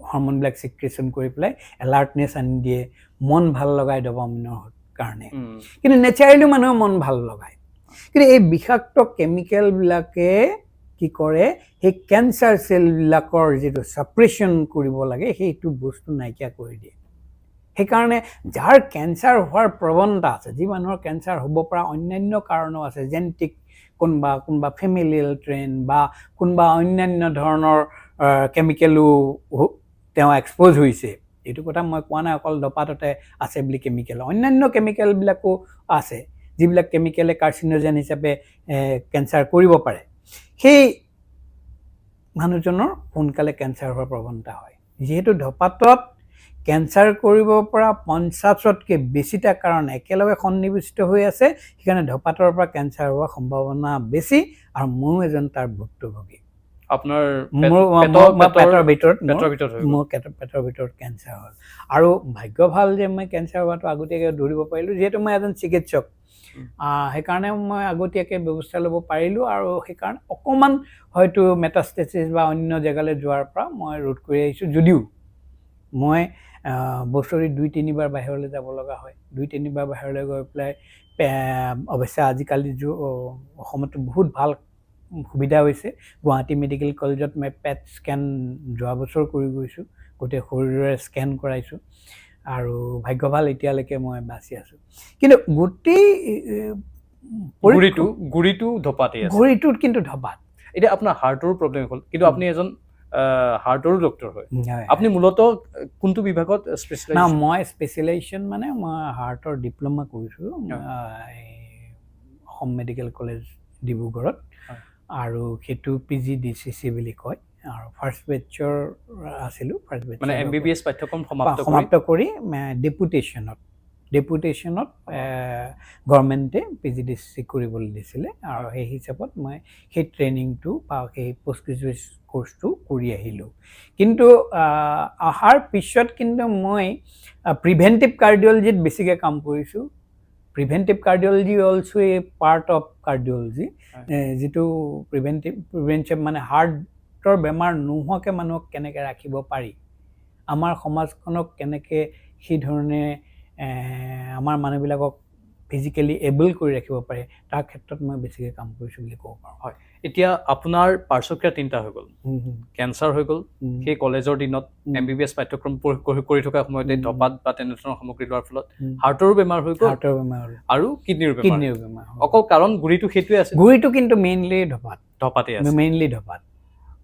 হৰমনবিলাক ছিক্ৰেশ্যন কৰি পেলাই এলাৰ্টনেছ আনি দিয়ে, মন ভাল লগায় ডপামিনৰ কাৰণে। কিন্তু নেচাৰেলি মানুহৰ মন ভাল লগায়, কিন্তু এই বিষাক্ত কেমিকেলবিলাকে কি কৰে, সেই কেঞ্চাৰ চেলবিলাকৰ যিটো ছাপ্ৰেশ্যন কৰিব লাগে সেইটো বস্তু নাইকিয়া কৰি দিয়ে। সেইকাৰণে যাৰ কেঞ্চাৰ হোৱাৰ প্ৰৱণতা আছে, যি মানুহৰ কেঞ্চাৰ হ'ব পৰা অন্যান্য কাৰণো আছে, জেনেটিক, কোনোবা ফেমিলিয়েল ট্ৰেইন বা কোনোবা অন্যান্য ধৰণৰ কেমিকেলো তেওঁ এক্সপ'জ হৈছে। এইটো কথা মই কোৱা নাই অকল ধপাততে আছে বুলি কেমিকেল, অন্যান্য কেমিকেলবিলাকো আছে, যিবিলাক কেমিকেলে কাৰ্চিনোজেন হিচাপে কেঞ্চাৰ কৰিব পাৰে। সেই মানুহজনৰ সোনকালে কেঞ্চাৰ হোৱাৰ প্ৰৱণতা হয়, যিহেতু ধপাতত কেঞ্চাৰ কৰিব পৰা 50তকৈ বেছিটা কাৰণ একেলগে সন্নিৱিষ্ট হৈ আছে, সেইকাৰণে ধঁপাতৰ পৰা কেঞ্চাৰ হোৱাৰ সম্ভাৱনা বেছি, আৰু ময়ো এজন তাৰ ভুক্তভোগী। আপোনাৰ পেটৰ ভিতৰত হৈ মোৰ পেটৰ ভিতৰত কেঞ্চাৰ হ'ল, আৰু ভাগ্য ভাল যে মই কেঞ্চাৰ হোৱাটো আগতীয়াকৈ ধৰিব পাৰিলোঁ, যিহেতু মই এজন চিকিৎসক। সেইকাৰণে মই আগতীয়াকৈ ব্যৱস্থা ল'ব পাৰিলোঁ, আৰু সেইকাৰণে অকণমান হয়তো মেটাষ্টেচিছ বা অন্য জেগালৈ যোৱাৰ পৰা মই ৰোধ কৰি আহিছোঁ। যদিও মই বছৰি 2-3বাৰ বাহিৰলৈ যাব লগা হয়, 2-3বাৰ বাহিৰলৈ গৈ পেলাই অৱশ্যে আজিকালি অসমতো বহুত ভাল সুবিধা হৈছে। গুৱাহাটী মেডিকেল কলেজত মই পেট স্কেন যোৱা বছৰ কৰি গৈছোঁ, গোটেই শৰীৰৰে স্কেন কৰাইছোঁ, আৰু ভাগ্য ভাল এতিয়ালৈকে মই বাচি আছোঁ। কিন্তু গোটেই গুৰিটো ধঁপাতেই আছে, গুৰিটোত কিন্তু ধঁপাত। এতিয়া আপোনাৰ হাৰ্টৰো প্ৰব্লেম হ'ল, কিন্তু আপুনি এজন হাৰ্টৰো ডক্টৰ হয়। আপুনি মূলতঃ কোনটো বিভাগত স্পেচিয়েলাইজ? না, মই স্পেচিয়েলাইজেশ্যন মানে মই হাৰ্টৰ ডিপ্ল'মা কৰিছোঁ অসম মেডিকেল কলেজ ডিব্ৰুগড়ত, আৰু সেইটো PGDCC বুলি কয়, আৰু ফাৰ্ষ্ট বেটছৰ আছিলোঁ। ফাৰ্ষ্ট বেটছ মানে MBBS পাঠ্যক্ৰম সমাপ্ত কৰি ডেপুটেশ্যনত গভৰ্ণমেণ্টে PGDCC কৰিবলৈ দিছিলে, আৰু সেই হিচাপত মই সেই ট্ৰেইনিংটো বা সেই পষ্ট গ্ৰেজুৱেট কোৰ্চটো কৰি আহিলোঁ। কিন্তু অহাৰ পিছত কিন্তু মই প্ৰিভেণ্টিভ কাৰ্ডিঅ'লজিত বেছিকৈ কাম কৰিছোঁ। Preventive cardiology also A part of cardiology, যিটো প্ৰিভেনশ্যন মানে হাৰ্টৰ বেমাৰ নোহোৱাকৈ মানুহক কেনেকৈ ৰাখিব পাৰি, আমাৰ সমাজখনক কেনেকৈ সেইধৰণে আমাৰ মানুহবিলাকক ফিজিকেলি এবল কৰি ৰাখিব পাৰে, তাৰ ক্ষেত্ৰত মই বেছিকৈ কাম কৰিছোঁ বুলি ক'ব পাৰোঁ। হয়, এতিয়া আপোনাৰ পাৰ্শ্বক্ৰিয়া 3টা হৈ গ'ল। কেঞ্চাৰ হৈ গ'ল, সেই কলেজৰ দিনত MBBS পাঠ্যক্ৰম কৰি থকা সময়তে ধঁপাত বা তেনেধৰণৰ সামগ্ৰী লোৱাৰ ফলত হাৰ্টৰো বেমাৰ হৈ গ'ল, আৰু কিডনিৰ বেমাৰ। অকল কাৰণ গুৰিটো সেইটোৱে আছে? গুৰিটো কিন্তু মেইনলি ধঁপাতে আছে, মেইনলি ধঁপাত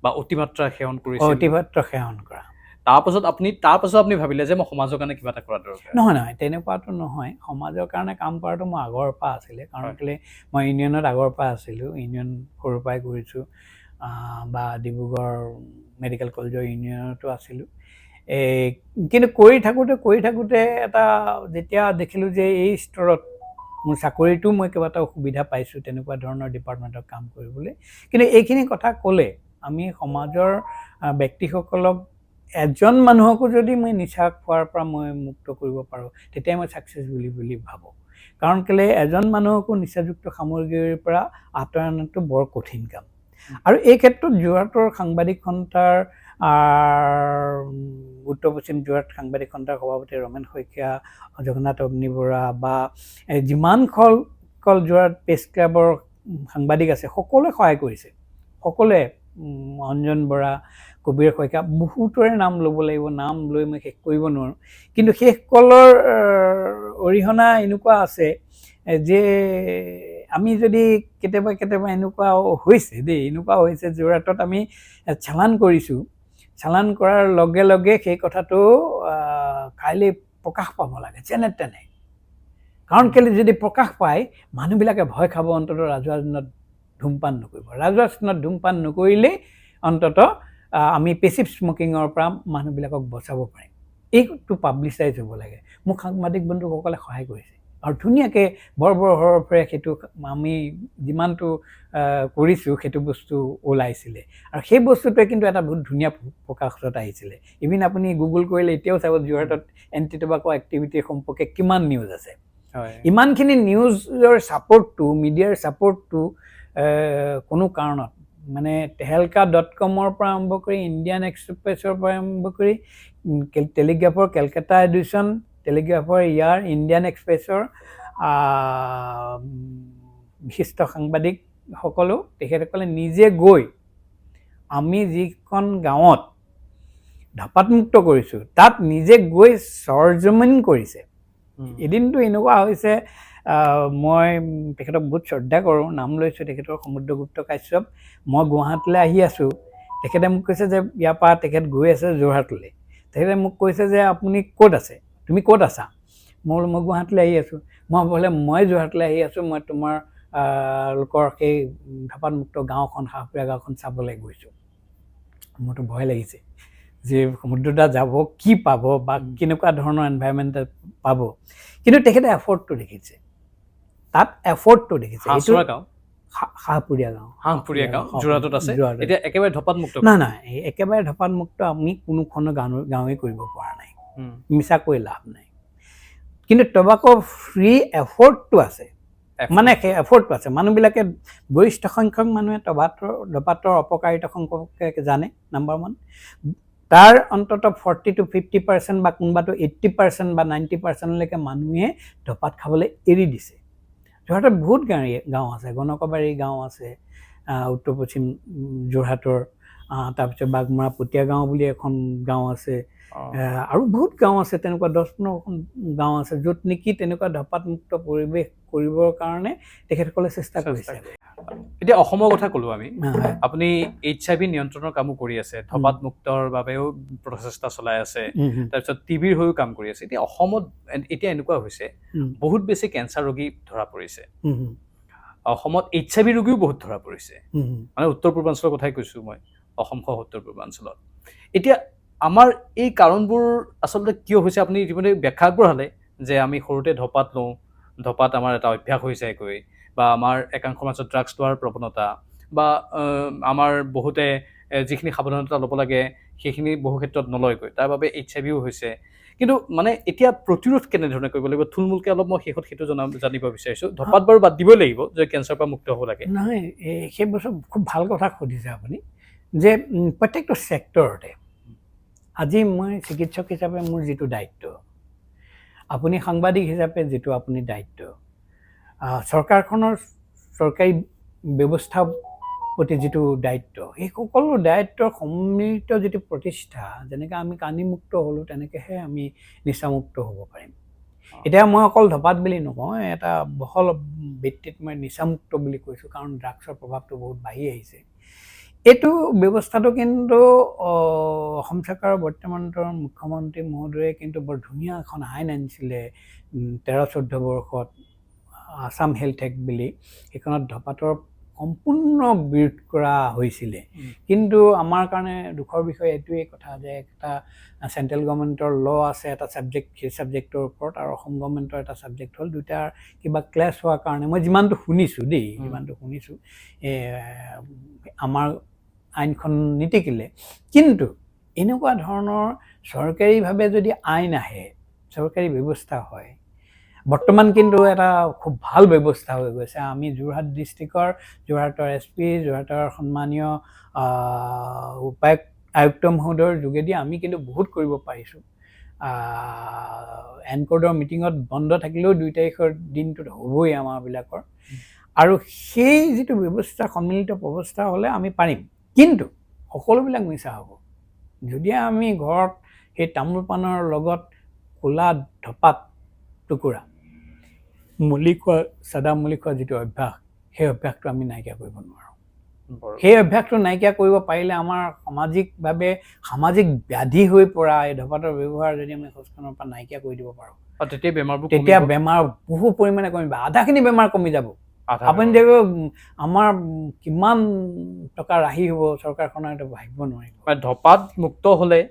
বা অতিমাত্ৰা সেৱন কৰিছিল। অতিমাত্ৰা সেৱন কৰা। তাৰপাছত আপুনি ভাবিলে যে মই সমাজৰ কাৰণে কিবা এটা কৰা দৰকাৰ? নহয়, তেনেকুৱাটো নহয়। সমাজৰ কাৰণে কাম কৰাটো মোৰ আগৰ পৰা আছিলে, কাৰণ কেলৈ মই ইউনিয়নত আগৰ পৰা আছিলোঁ, ইউনিয়ন সৰুৰ পৰাই কৰিছোঁ, বা ডিব্ৰুগড় মেডিকেল কলেজৰ ইউনিয়নতো আছিলোঁ। কিন্তু কৰি থাকোঁতে এটা যেতিয়া দেখিলোঁ যে এই স্তৰত মোৰ চাকৰিটো মই কেইবাটাও সুবিধা পাইছোঁ তেনেকুৱা ধৰণৰ ডিপাৰ্টমেণ্টত কাম কৰিবলৈ, কিন্তু এইখিনি কথা ক'লে আমি সমাজৰ ব্যক্তিসকলক, এজন মানুহকো যদি মই নিচা খোৱাৰ পৰা মই মুক্ত কৰিব পাৰোঁ, তেতিয়াই মই ছাকচেছ বুলি ভাবোঁ। কাৰণ কেলৈ এজন মানুহকো নিচাযুক্ত সামগ্ৰীৰ পৰা আঁতৰাই অনাটো বৰ কঠিন কাম। আৰু এই ক্ষেত্ৰত যোৰহাটৰ সাংবাদিক সন্থাৰ উত্তৰ পশ্চিম যোৰহাট সাংবাদিক সন্থাৰ সভাপতি ৰমেন শইকীয়া, জগন্নাথ অগ্নিবৰা, বা যিমানসকল যোৰহাট প্ৰেছ ক্লাবৰ সাংবাদিক আছে, সকলোৱে সহায় কৰিছে। সকলোৱে, অঞ্জন বৰা, কবিৰ শইকীয়া, বহুতৰে নাম ল'ব লাগিব, নাম লৈ মই শেষ কৰিব নোৱাৰোঁ। কিন্তু সেইসকলৰ অৰিহণা এনেকুৱা আছে যে আমি যদি কেতিয়াবা এনেকুৱা হৈছে যোৰহাটত আমি চালান কৰিছোঁ, চালান কৰাৰ লগে লগে সেই কথাটো কাইলৈ প্ৰকাশ পাব লাগে যেনে তেনে। কাৰণ কেলৈ যদি প্ৰকাশ পায়, মানুহবিলাকে ভয় খাব, অন্ততঃ ৰাজহুৱা স্থানত ধূমপান নকৰিব। ৰাজহুৱা স্থানত ধূমপান নকৰিলেই অন্ততঃ আমি পেচিভ স্মকিঙৰ পৰা মানুহবিলাকক বচাব পাৰিম। এইটো পাব্লিচাইজ হ'ব লাগে। মোক সাংবাদিক বন্ধুসকলে সহায় কৰিছে, আৰু ধুনীয়াকৈ বৰ সৰফৰে সেইটো আমি যিমানটো কৰিছোঁ সেইটো বস্তু ওলাইছিলে, আৰু সেই বস্তুটোৱে কিন্তু এটা বহুত ধুনীয়া প্ৰকাশত আহিছিলে। ইভিন আপুনি গুগল কৰিলে এতিয়াও চাব যোৰহাটত এণ্টি টবাকো এক্টিভিটিৰ সম্পৰ্কে কিমান নিউজ আছে। ইমানখিনি নিউজৰ ছাপোৰ্টটো, মিডিয়াৰ ছাপোৰ্টটো কোনো কাৰণত, মানে tehelka.com-ৰ পৰা আৰম্ভ কৰি ইণ্ডিয়ান এক্সপ্ৰেছৰ পৰা আৰম্ভ কৰি টেলিগ্ৰাফৰ কেলকাতা এডিশ্যন, টেলিগ্ৰাফৰ ইণ্ডিয়ান এক্সপ্ৰেছৰ বিশিষ্ট সাংবাদিকসকলেও, তেখেতসকলে নিজে গৈ, আমি যিখন গাঁৱত ধঁপাতমুক্ত কৰিছোঁ তাত নিজে গৈ সৰজমিন কৰিছে। এদিনটো এনেকুৱা হৈছে, মই তেখেতক বহুত শ্ৰদ্ধা কৰোঁ, নাম লৈছোঁ তেখেতৰ, সমুদ্ৰগুপ্ত কাশ্যপ। মই গুৱাহাটীলৈ আহি আছোঁ, তেখেতে মোক কৈছে যে ইয়াৰ পৰা তেখেত গৈ আছে যোৰহাটলৈ। তেখেতে মোক কৈছে যে আপুনি ক'ত আছে, তুমি ক'ত আছা? মই গুৱাহাটীলৈ আহি আছোঁ। মই যোৰহাটলৈ আহি আছোঁ, মই তোমাৰ লোকৰ সেই ধঁপাতমুক্ত গাঁওখন, সাহপুৰীয়া গাঁওখন চাবলৈ গৈছোঁ। মোৰতো ভয় লাগিছে। যে সমুদ্ৰতা যাব কি পাব বা কেনেকুৱা ধৰণৰ এনভাইৰনমেণ্ট পাব, কিন্তু তেখেতে এফৰ্টটো দেখিছে, তাত এফৰ্টটো দেখিছে। হাঁহচৰা গাঁও, হাঁহপুৰীয়া গাঁও, হাঁহপুৰীয়া গাঁও যোৰহাটত আছে, যোৰহাটত। এতিয়া একেবাৰে ধপাত মুক্ত। নাই একেবাৰে ধপাত মুক্ত আমি কোনোখন গাঁৱেই কৰিব পৰা নাই, মিছা কৈ লাভ নাই। কিন্তু টবাকো ফ্ৰী এফৰ্টটো আছে, মানে সেই এফৰ্টটো আছে। মানুহবিলাকে গৰিষ্ঠ সংখ্যক মানুহে ধপাতৰ অপকাৰিতা সম্পৰ্কে জানে, নাম্বাৰ 1। তাৰ অন্তত 40 to 50% বা কোনোবাটো 80% বা 90%লৈকে মানুহে ধপাত খাবলৈ এৰি দিছে। যোৰহাটত বহুত গাঁও আছে, গণকবাৰী গাঁও আছে উত্তৰ পশ্চিম যোৰহাটৰ, তাৰপিছত বাঘমৰা পতীয়া গাঁও বুলি এখন গাঁও আছে, আৰু বহুত গাঁও আছে তেনেকুৱা 10-15খন গাঁও আছে য'ত নেকি তেনেকুৱা ধপাতমুক্ত পৰিৱেশ কৰিবৰ কাৰণে তেখেতসকলে চেষ্টা কৰিছে। এতিয়া অসমৰ কথা ক'লো আমি, আপুনি HIV নিয়ন্ত্ৰণৰ কামো কৰি আছে, ধপাত মুক্তৰ বাবেও প্ৰচেষ্টা চলাই আছে, তাৰপিছত TBৰ হৈও কাম কৰি আছে। এতিয়া অসমত এতিয়া এনেকুৱা হৈছে বহুত বেছি কেঞ্চাৰ ৰোগী ধৰা পৰিছে, অসমত HIV ৰোগীও বহুত ধৰা পৰিছে, মানে উত্তৰ পূৰ্বাঞ্চলৰ কথাই কৈছোঁ মই, অসমসহ উত্তৰ পূৰ্বাঞ্চলত। এতিয়া আমাৰ এই কাৰণবোৰ আচলতে কিয় হৈছে আপুনি ইতিমধ্যে ব্যাখ্যা আগবঢ়ালে যে আমি সৰুতে ধপাত লওঁ, ধপাত আমাৰ এটা অভ্যাস হৈ যায়গৈ, বা আমাৰ একাংশ মাজত ড্ৰাগছ লোৱাৰ প্ৰৱণতা, বা আমাৰ বহুতে যিখিনি সাৱধানতা ল'ব লাগে সেইখিনি বহু ক্ষেত্ৰত নলয়গৈ, তাৰ বাবে HIVও হৈছে। কিন্তু মানে এতিয়া প্ৰতিৰোধ কেনেধৰণে কৰিব লাগিব থুলমূলকৈ অলপ মই শেষত সেইটো জানিব বিচাৰিছোঁ। ধপাত বাৰু বাদ দিবই লাগিব যে কেঞ্চাৰৰ পৰা মুক্ত হ'ব লাগে। নহয়, সেই বছৰ খুব ভাল কথা সুধিছে আপুনি, যে প্ৰত্যেকটো ছেক্টৰতে আজি মই চিকিৎসক হিচাপে মোৰ যিটো দায়িত্ব, আপুনি সাংবাদিক হিচাপে যিটো আপুনি দায়িত্ব, চৰকাৰখনৰ চৰকাৰী ব্যৱস্থাৰ প্ৰতি যিটো দায়িত্ব, এই সকলো দায়িত্বৰ সন্মিলিত যিটো প্ৰতিষ্ঠা, যেনেকৈ আমি কানিমুক্ত হ'লোঁ তেনেকৈহে আমি নিচামুক্ত হ'ব পাৰিম। এতিয়া মই অকল ধপাত বুলি নকওঁ, এটা বহল ভিত্তিত মই নিচামুক্ত বুলি কৈছোঁ, কাৰণ ড্ৰাগছৰ প্ৰভাৱটো বহুত বাঢ়ি আহিছে। এইটো ব্যৱস্থাটো কিন্তু অসম চৰকাৰৰ বৰ্তমানৰ মুখ্যমন্ত্ৰী মহোদয়ে কিন্তু বৰ ধুনীয়া এখন আইন আনিছিলে 13-14 বৰ্ষত, আছাম হেল্থ এক্ট বুলি। সেইখনত ধপাতৰ সম্পূৰ্ণ বিৰোধ কৰা হৈছিলে। কিন্তু আমাৰ কাৰণে দুখৰ বিষয় এইটোৱেই কথা যে এটা চেণ্ট্ৰেল গভৰ্ণমেণ্টৰ ল আছে এটা ছাবজেক্ট, সেই ছাবজেক্টৰ ওপৰত, আৰু অসম গভৰ্ণমেণ্টৰ এটা ছাবজেক্ট হ'ল, দুটাৰ কিবা ক্লেছ হোৱাৰ কাৰণে মই যিমানটো শুনিছোঁ যিমানটো শুনিছোঁ আমাৰ আইনখন নিটিকিলে। কিন্তু এনেকুৱা ধৰণৰ চৰকাৰীভাৱে যদি আইন আহে, চৰকাৰী ব্যৱস্থা হয়, বৰ্তমান কিন্তু এটা খুব ভাল ব্যৱস্থা হৈ গৈছে। আমি যোৰহাট ডিষ্ট্ৰিক্টৰ, যোৰহাটৰ SP, যোৰহাটৰ সন্মানীয় আয়ুক্ত মহোদয়ৰ যোগেদি আমি কিন্তু বহুত কৰিব পাৰিছোঁ। এনকৰ্ডৰ মিটিঙত বন্ধ থাকিলেও 2 তাৰিখৰ দিনটোত হ'বই আমাৰবিলাকৰ, আৰু সেই যিটো ব্যৱস্থা সন্মিলিত ব্যৱস্থা হ'লে আমি পাৰিম। কিন্তু সকলোবিলাক মিছা হ'ব যদি আমি ঘৰত সেই তামোল পাণৰ লগত ক'লা ধপাত টুকুৰা মলি খোৱা, চাদা মলি খোৱা যিটো অভ্যাস, সেই অভ্যাসটো আমি নাইকিয়া কৰিব নোৱাৰোঁ। সেই অভ্যাসটো নাইকিয়া কৰিব পাৰিলে আমাৰ সামাজিক ব্যাধি হৈ পৰা এই ধপাতৰ ব্যৱহাৰ যদি আমি সমাজখনৰ পৰা নাইকিয়া কৰি দিব পাৰোঁ, তেতিয়া বেমাৰ বহু পৰিমাণে কমিব, আধাখিনি বেমাৰ কমি যাব। আপুনি দেখিব আমাৰ কিমান টকা ৰাহি হ'ব, চৰকাৰখনৰ এইটো ভাবিব নোৱাৰিব। ধপাত মুক্ত হ'লে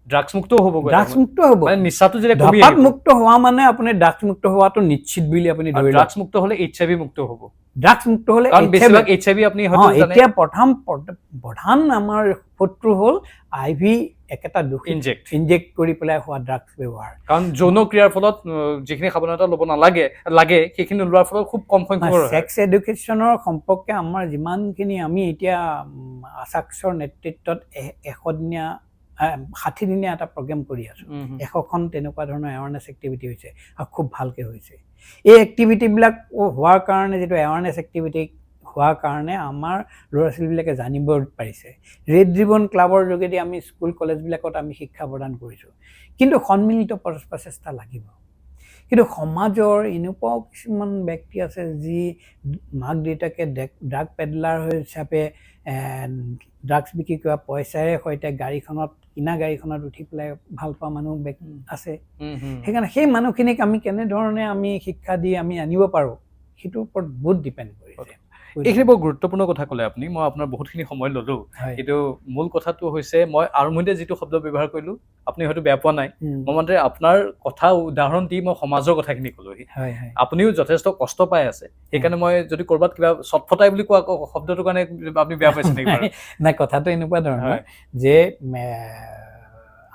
ড্ৰাগছ মুক্ত হ'ব, ড্ৰাগছ মুক্ত হ'ব। নিচাটো যেতিয়া ধপাত মুক্ত হোৱা মানে আপুনি ড্ৰাগছ মুক্ত হোৱাটো নিশ্চিত বুলি আপুনি ধৰি লওক। ড্ৰাগছ মুক্ত হ'লে HIV মুক্ত হ'ব। ড্ৰাগছ মুক্ত হ'লে HIV আপুনি হয়তো জানে, এতিয়া প্ৰধান আমাৰ শত্ৰু হ'ল IV একেটা ইনজেক্ট কৰি পেলাই হোৱা ড্ৰাগছ ব্যৱহাৰ। কাৰণ যৌন ক্ৰিয়াৰ ফলত যিখিনি সাৱধানতা ল'ব লাগে সেইখিনি লোৱাৰ ফলত খুব কম সংখ্যক ছেক্স এডুকেশ্যনৰ সম্পৰ্কে আমাৰ যিমানখিনি আমি এতিয়া আচাক্সৰ নেতৃত্বত 60 দিনীয়া এটা প্ৰগ্ৰেম কৰি আছোঁ। 100খন তেনেকুৱা ধৰণৰ এৱাৰনেছ এক্টিভিটি হৈছে, আৰু খুব ভালকৈ হৈছে। এই এক্টিভিটিবিলাক হোৱাৰ কাৰণে, যিটো এৱাৰনেছ এক্টিভিটি হোৱাৰ কাৰণে আমাৰ ল'ৰা ছোৱালীবিলাকে জানিব পাৰিছে। ৰেড ৰিবন ক্লাবৰ যোগেদি আমি স্কুল কলেজবিলাকত আমি শিক্ষা প্ৰদান কৰিছোঁ। কিন্তু সন্মিলিত প্ৰচেষ্টা লাগিব। কিন্তু সমাজৰ এনেকুৱাও কিছুমান ব্যক্তি আছে যি মাক দেউতাকে ড্ৰাগ পেডলাৰ হিচাপে ড্ৰাগছ বিক্ৰী কৰা পইচাৰে সৈতে কিনা গাড়ীখনত উঠি পেলাই ভাল পোৱা মানুহ আছে। সেইকাৰণে সেই মানুহখিনিক আমি কেনেধৰণে আমি শিক্ষা দি আমি আনিব পাৰোঁ, সেইটোৰ ওপৰত বহুত ডিপেণ্ড কৰিছে। এইখিনি বৰ গুৰুত্বপূৰ্ণ কথা ক'লে আপুনি। মই আপোনাৰ বহুতখিনি সময় ল'লোঁ, হয় কিন্তু মূল কথাটো হৈছে মই আৰম্ভণিতে যিটো শব্দ ব্যৱহাৰ কৰিলোঁ আপুনি হয়তো বেয়া পোৱা নাই। মই মানে আপোনাৰ কথা উদাহৰণ দি মই সমাজৰ কথাখিনি ক'লোহি। হয় হয় আপুনিও যথেষ্ট কষ্ট পাই আছে, সেইকাৰণে মই যদি ক'ৰবাত কিবা চটফটাই বুলি কোৱা শব্দটোৰ কাৰণে আপুনি বেয়া পাইছে নেকি বাৰু? নাই, কথাটো এনেকুৱা ধৰণৰ হয়। যে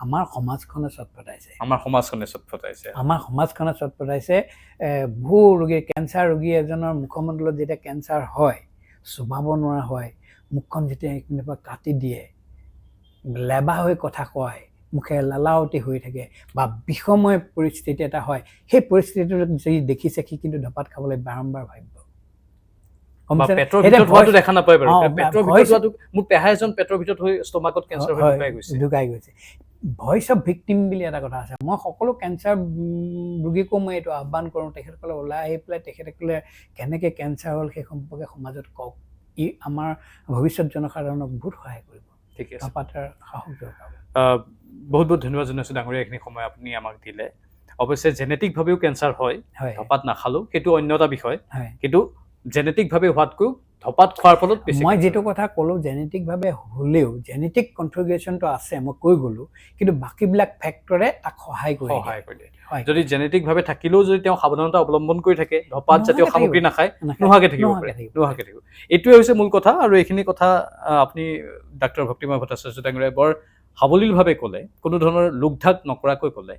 আমাৰ সমাজখনে চটফটাইছে, আমাৰ সমাজখনে চটফটাইছে। আমাৰ সমাজখনে চটফটাইছে। বহু ৰোগী, কেঞ্চাৰ ৰোগী এজনৰ মুখমণ্ডলত যেতিয়া কেঞ্চাৰ হয়, চুবাব নোৱাৰা হয়, মুখখন যেতিয়া এইখিনিৰ পৰা কাটি দিয়ে, লেবা হৈ কথা কয়, মুখে লালাৱতী হৈ থাকে বা বিষময় পৰিস্থিতি এটা হয়, সেই পৰিস্থিতিটো যদি দেখিছে সি কিন্তু ধপাত খাবলৈ বাৰম্বাৰ ভাবিব। বা পেটৰ ভিতৰত হোৱাটো দেখা নাপায় বাৰু। পেটৰ ভিতৰত ভইচ হোৱাটো, মোৰ পেহা এজন পেটৰ ভিতৰত হৈ ষ্টমাকত কেঞ্চাৰ হৈ ঢুকাই গৈছে। ভইচ অফ ভিক্টিম বুলি এটা কথা আছে। মই সকলো কেঞ্চাৰ ৰোগীকো মই এইটো আহ্বান কৰোঁ, তেখেতসকলে ওলাই আহি পেলাই তেখেতসকলে কেনেকৈ কেঞ্চাৰ হ'ল সেই সম্পৰ্কে সমাজত কওক। ই আমাৰ ভৱিষ্যত জনসাধাৰণক বহুত সহায় কৰিব। ঠিক আছে। ধপাতৰ সাহস যোগাব। বহুত বহুত ধন্যবাদ জনাইছোঁ ডাঙৰীয়া, এইখিনি সময় আপুনি আমাক দিলে। অৱশ্যে জেনেটিকভাৱেও কেঞ্চাৰ হয়, হয় ধপাত নাখালেও সেইটো অন্য এটা বিষয়, হয়। কিন্তু জেনেটিকভাৱে হোৱাতকৈ ধপাত খোৱাৰ ফলত বেছি মই cancer যিটো হয়। কথা ক'লোঁ, জেনেটিকভাৱে হ'লেও জেনেটিক কনফিগাৰেশ্যনটো আছে, মই কৈ গ'লোঁ, কিন্তু বাকীবিলাক ফেক্টৰে তাক সহায় কৰি দিয়ে। হয়। যদি জেনেটিকভাৱে থাকিলেও যদি তেওঁ সাৱধানতা অৱলম্বন কৰি থাকে, ধপাত জাতীয় নোহোৱাকৈ সামগ্ৰী থাকিব। নাখায়, নোহোৱাকৈ থাকিব পাৰে। নোহোৱাকৈ থাকিব। এইটোৱে হৈছে মূল কথা, আৰু এইখিনি কথা আপুনি ডাক্তৰ ভক্তিময় ভট্টাচাৰ্য ডাঙৰীয়াই বৰ সাৱলীলভাৱে ক'লে, কোনো ধৰণৰ লোকঢাক নকৰাকৈ ক'লে।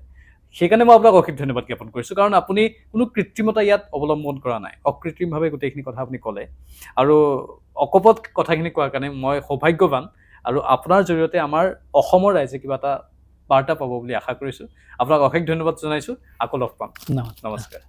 সেইকাৰণে মই আপোনাক অশেষ ধন্যবাদ জ্ঞাপন কৰিছোঁ, কাৰণ আপুনি কোনো কৃত্ৰিমতা ইয়াত অৱলম্বন কৰা নাই, অকৃত্ৰিমভাৱে গোটেইখিনি কথা আপুনি ক'লে। আৰু অকপট কথাখিনি কোৱাৰ কাৰণে মই সৌভাগ্যৱান, আৰু আপোনাৰ জৰিয়তে আমাৰ অসমৰ ৰাইজে কিবা এটা বাৰ্তা পাব বুলি আশা কৰিছোঁ। আপোনাক অশেষ ধন্যবাদ জনাইছোঁ। আকৌ লগ পাম। নমস্কাৰ। নমস্কাৰ।